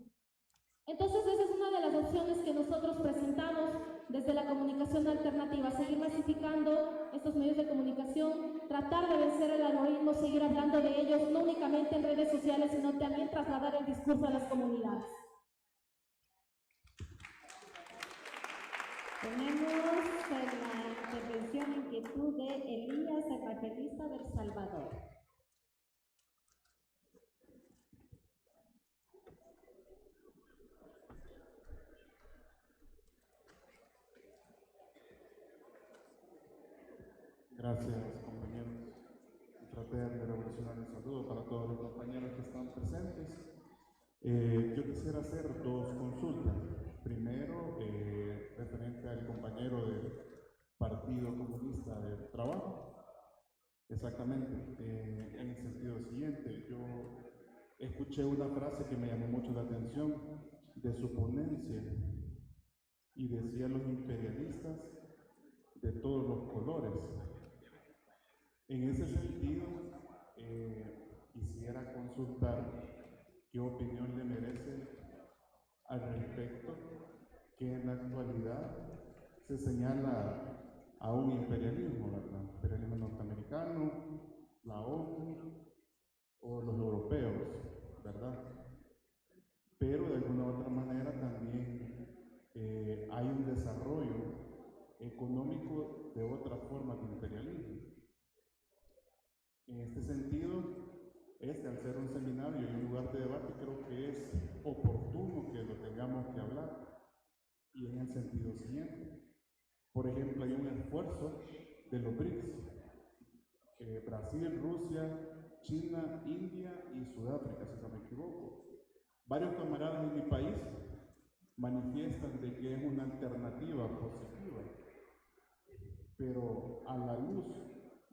Entonces, esa es una de las opciones que nosotros presentamos desde la comunicación alternativa, seguir masificando estos medios de comunicación, tratar de vencer el algoritmo, seguir hablando de ellos, no únicamente en redes sociales, sino también trasladar el discurso a las comunidades. Tenemos la intervención en inquietud de Elías, evangelista del Salvador. Gracias, compañeros. Fraterno y revolucionario saludo para todos los compañeros que están presentes. Yo quisiera hacer dos consultas. Primero, referente al compañero del Partido Comunista del Trabajo. Exactamente, en el sentido siguiente, yo escuché una frase que me llamó mucho la atención de su ponencia y decía los imperialistas de todos los colores. En ese sentido, quisiera consultar qué opinión le merece al respecto, que en la actualidad se señala a un imperialismo, ¿verdad? Imperialismo norteamericano, la ONU o los europeos, ¿verdad? Pero de alguna u otra manera también hay un desarrollo económico de otra forma de imperialismo. En este sentido, al ser un seminario y un lugar de debate, creo que es oportuno que lo tengamos que hablar. Y en el sentido siguiente, por ejemplo, hay un esfuerzo de los BRICS, Brasil, Rusia, China, India y Sudáfrica, si no me equivoco. Varios camaradas en mi país manifiestan de que es una alternativa positiva, pero a la luz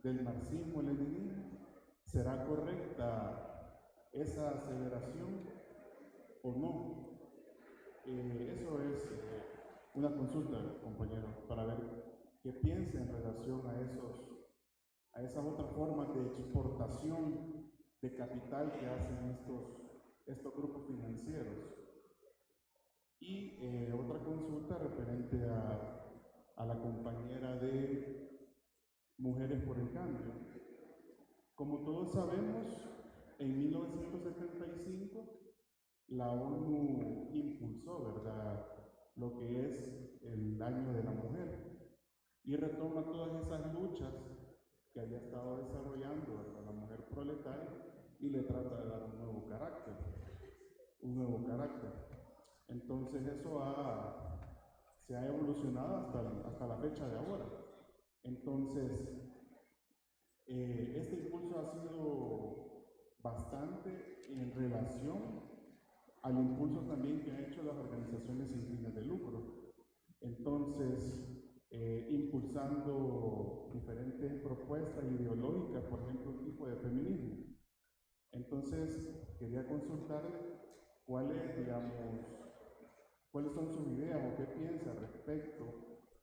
del marxismo-leninismo, ¿será correcta esa aseveración o no? Eso es una consulta, compañeros, para ver qué piensa en relación a esas otras formas de exportación de capital que hacen estos grupos financieros. Y otra consulta referente a la compañera de Mujeres por el Cambio. Como todos sabemos, en 1975 la ONU impulsó, ¿verdad?, lo que es el año de la mujer y retoma todas esas luchas que había estado desarrollando, ¿verdad?, la mujer proletaria y le trata de dar un nuevo carácter. Entonces eso se ha evolucionado hasta la fecha de ahora. Entonces, este impulso ha sido bastante en relación al impulso también que han hecho las organizaciones sin fines de lucro. Entonces, impulsando diferentes propuestas ideológicas, por ejemplo, un tipo de feminismo. Entonces, quería consultarle cuáles son sus ideas o qué piensa respecto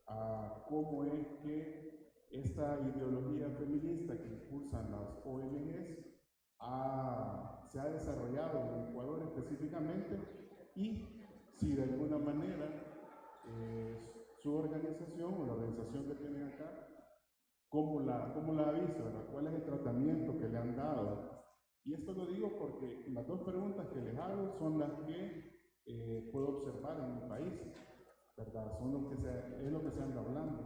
a cómo es que esta ideología feminista que impulsan las ONGs se ha desarrollado en Ecuador específicamente y si de alguna manera su organización o la organización que tienen acá, ¿cómo la ha visto? ¿Verdad? ¿Cuál es el tratamiento que le han dado? Y esto lo digo porque las dos preguntas que les hago son las que puedo observar en mi país, ¿verdad? Es lo que se anda hablando.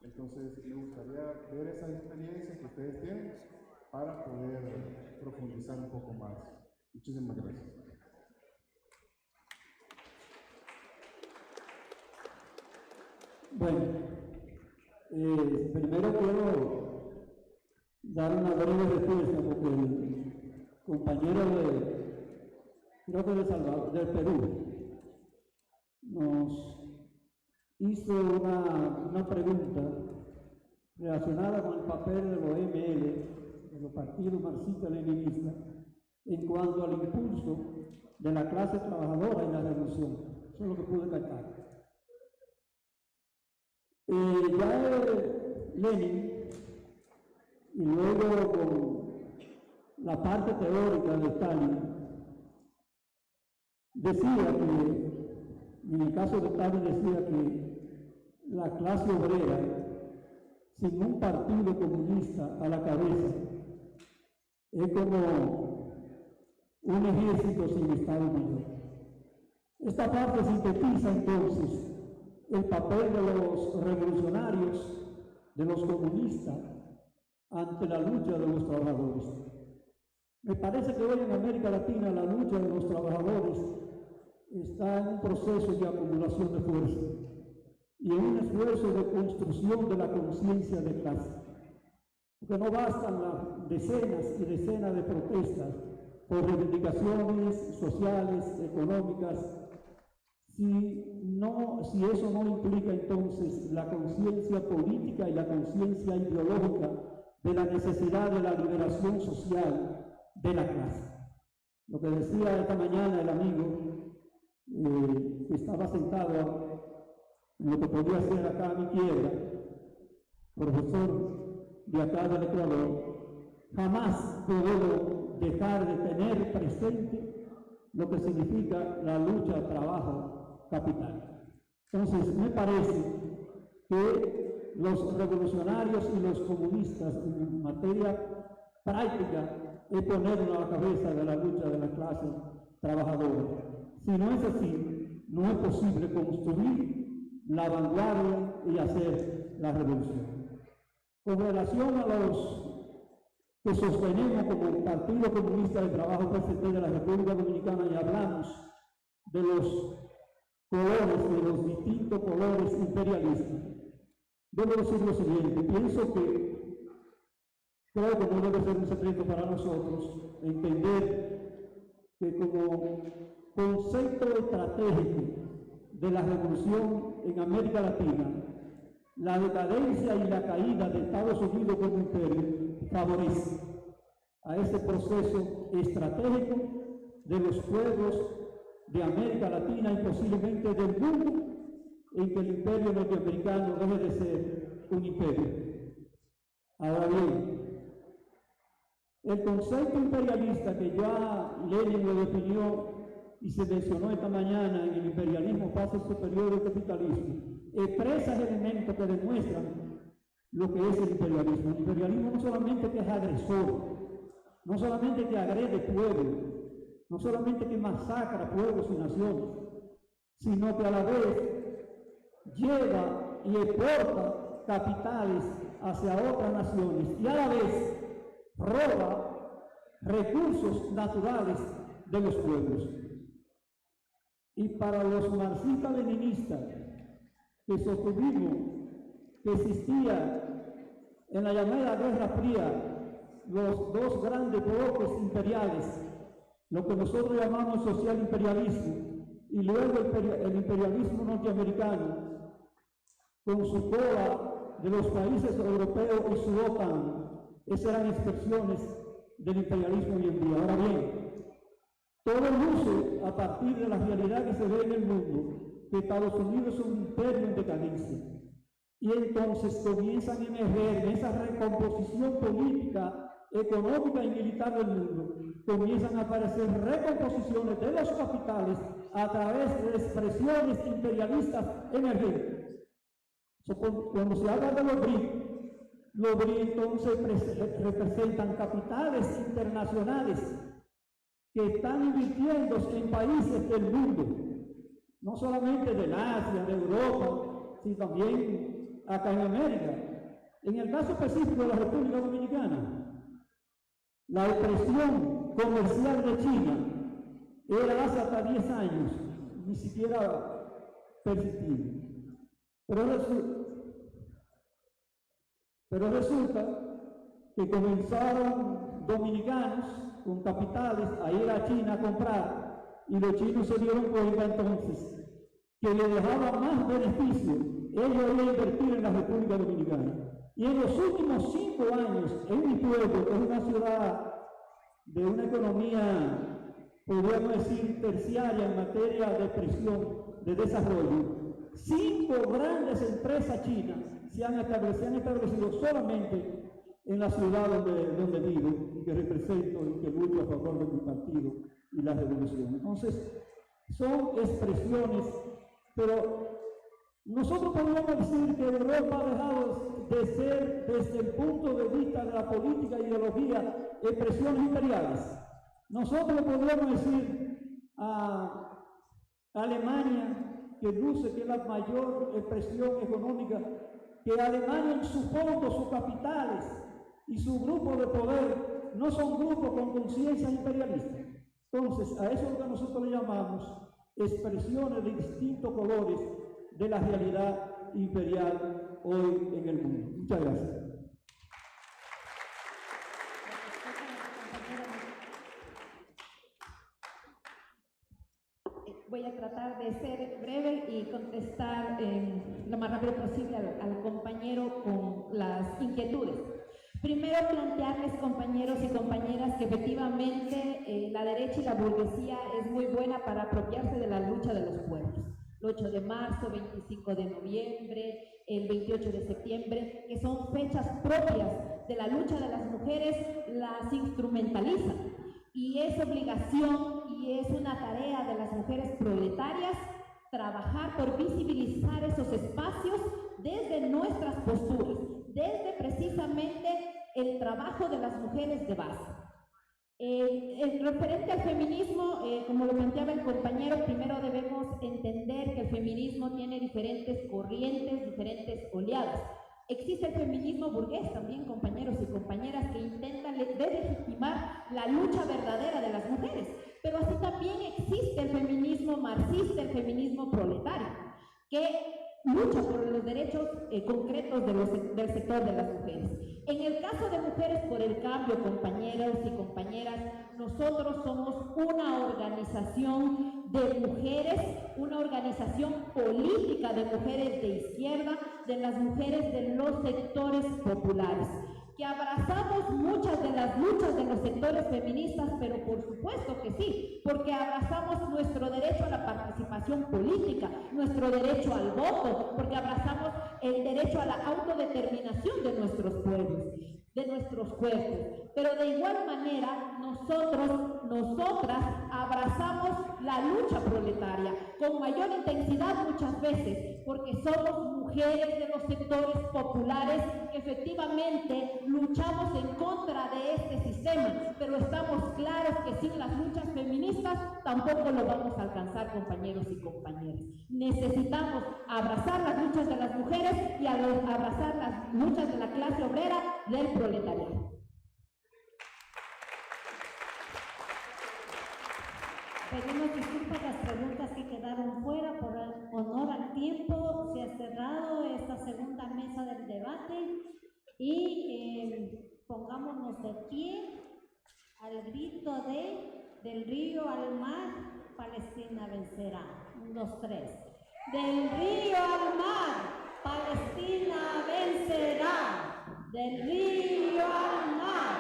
Entonces, me gustaría ver esas experiencias que ustedes tienen para poder profundizar un poco más. Muchísimas gracias. Bueno, primero quiero dar una breve respuesta porque el compañero creo que del Perú nos hizo una pregunta relacionada con el papel de los ML, de los partidos marxistas-leninistas, en cuanto al impulso de la clase trabajadora en la revolución. Eso es lo que pude captar. Ya Lenin, y luego con la parte teórica de Stalin, decía que, en el caso de Stalin decía que la clase obrera, sin un partido comunista a la cabeza, es como un ejército sin Estado Mayor. Esta parte sintetiza entonces el papel de los revolucionarios, de los comunistas, ante la lucha de los trabajadores. Me parece que hoy en América Latina la lucha de los trabajadores está en un proceso de acumulación de fuerza y en un esfuerzo de construcción de la conciencia de clase. Porque no bastan las decenas y decenas de protestas por reivindicaciones sociales, económicas, si eso no implica entonces la conciencia política y la conciencia ideológica de la necesidad de la liberación social de la clase. Lo que decía esta mañana el amigo que estaba sentado en lo que podría ser acá a mi izquierda, profesor de acá del Ecuador, jamás podemos dejar de tener presente lo que significa la lucha trabajo capital. Entonces, me parece que los revolucionarios y los comunistas en materia práctica es ponernos a la cabeza de la lucha de la clase trabajadora. Si no es así, no es posible construir la vanguardia y hacer la revolución. Con relación a los que sostenemos como el Partido Comunista del Trabajo PCT de la República Dominicana y hablamos de los colores, de los distintos colores imperialistas, debo decir lo siguiente: pienso que creo que no debe ser un secreto para nosotros entender que como concepto estratégico de la revolución en América Latina, la decadencia y la caída de Estados Unidos como imperio favorece a ese proceso estratégico de los pueblos de América Latina y posiblemente del mundo, en que el imperio norteamericano deje de ser un imperio. Ahora bien, el concepto imperialista que ya Lenin lo definió y se mencionó esta mañana en el imperialismo fase superior del capitalismo, expresa elementos que demuestran lo que es el imperialismo. El imperialismo no solamente que es agresor, no solamente que agrede pueblos, no solamente que masacra pueblos y naciones, sino que a la vez lleva y exporta capitales hacia otras naciones y a la vez roba recursos naturales de los pueblos. Y para los marxistas-leninistas que sostuvimos que existía en la llamada Guerra Fría los dos grandes bloques imperiales, lo que nosotros llamamos social imperialismo, y luego el imperialismo norteamericano, con su cola de los países europeos y su OTAN. Esas eran expresiones del imperialismo hoy en día. Ahora bien, todo luce a partir de la realidad que se ve en el mundo, que Estados Unidos es un imperio en decadencia. Y entonces comienzan a emerger en esa recomposición política, económica y militar del mundo, comienzan a aparecer recomposiciones de los capitales a través de expresiones imperialistas emergentes. Cuando se habla de los BRIC entonces representan capitales internacionales que están invirtiendo en países del mundo, no solamente de Asia, de Europa, sino también acá en América. En el caso específico de la República Dominicana, la expresión comercial de China era hace hasta 10 años, ni siquiera perceptible. Pero resulta que comenzaron dominicanos con capitales a ir a China a comprar, y los chinos se dieron cuenta entonces que le dejaba más beneficio ellos iban a invertir en la República Dominicana. Y en los últimos 5 años, en mi pueblo, que es una ciudad de una economía, podríamos decir, terciaria en materia de presión, de desarrollo, 5 grandes empresas chinas se han establecido solamente en la ciudad donde vivo y que represento y que lucho a favor de mi partido y la revolución. Entonces, son expresiones, pero nosotros podemos decir que Europa ha dejado de ser, desde el punto de vista de la política e ideología, expresiones imperiales. Nosotros podemos decir a Alemania, que luce que es la mayor expresión económica, que Alemania en su fondo, sus capitales y su grupo de poder no son grupos con conciencia imperialista. Entonces, a eso es lo que nosotros le llamamos expresiones de distintos colores de la realidad imperial hoy en el mundo. Muchas gracias. Voy a tratar de ser breve y contestar lo más rápido posible al compañero con las inquietudes. Primero, plantearles, compañeros y compañeras, que efectivamente la derecha y la burguesía es muy buena para apropiarse de la lucha de los pueblos. El 8 de marzo, 25 de noviembre, el 28 de septiembre, que son fechas propias de la lucha de las mujeres, las instrumentalizan. Y es obligación y es una tarea de las mujeres proletarias trabajar por visibilizar esos espacios desde nuestras posturas, desde precisamente el trabajo de las mujeres de base. Referente al feminismo, como lo planteaba el compañero, primero debemos entender que el feminismo tiene diferentes corrientes, diferentes oleadas. Existe el feminismo burgués también, compañeros y compañeras, que intenta deslegitimar la lucha verdadera de las mujeres, pero así también existe el feminismo marxista, el feminismo proletario, que lucha por los derechos concretos del sector de las mujeres. En el caso de Mujeres por el Cambio, compañeros y compañeras, nosotros somos una organización de mujeres, una organización política de mujeres de izquierda, de las mujeres de los sectores populares, que abrazamos muchas de las luchas de los sectores feministas, pero por supuesto que sí, porque abrazamos nuestro derecho a la participación política, nuestro derecho al voto, porque abrazamos el derecho a la autodeterminación de nuestros pueblos, de nuestros cuerpos. Pero de igual manera, nosotras abrazamos la lucha proletaria con mayor intensidad muchas veces, porque somos mujeres de los sectores populares que efectivamente efectivamente luchamos en contra de este sistema, pero estamos claros que sin las luchas feministas tampoco lo vamos a alcanzar, compañeros y compañeras. Necesitamos abrazar las luchas de las mujeres y abrazar las luchas de la clase obrera del proletariado. Pedimos disculpas las preguntas que quedaron fuera por honor al tiempo. Se ha cerrado esta segunda mesa del debate y pongámonos de pie al grito de del río al mar, Palestina vencerá. 1, 2, 3. Del río al mar, Palestina vencerá. Del río al mar,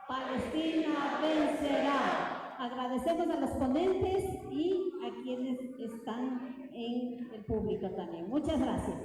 Palestina vencerá. Agradecemos a los ponentes y a quienes están en el público también. Muchas gracias.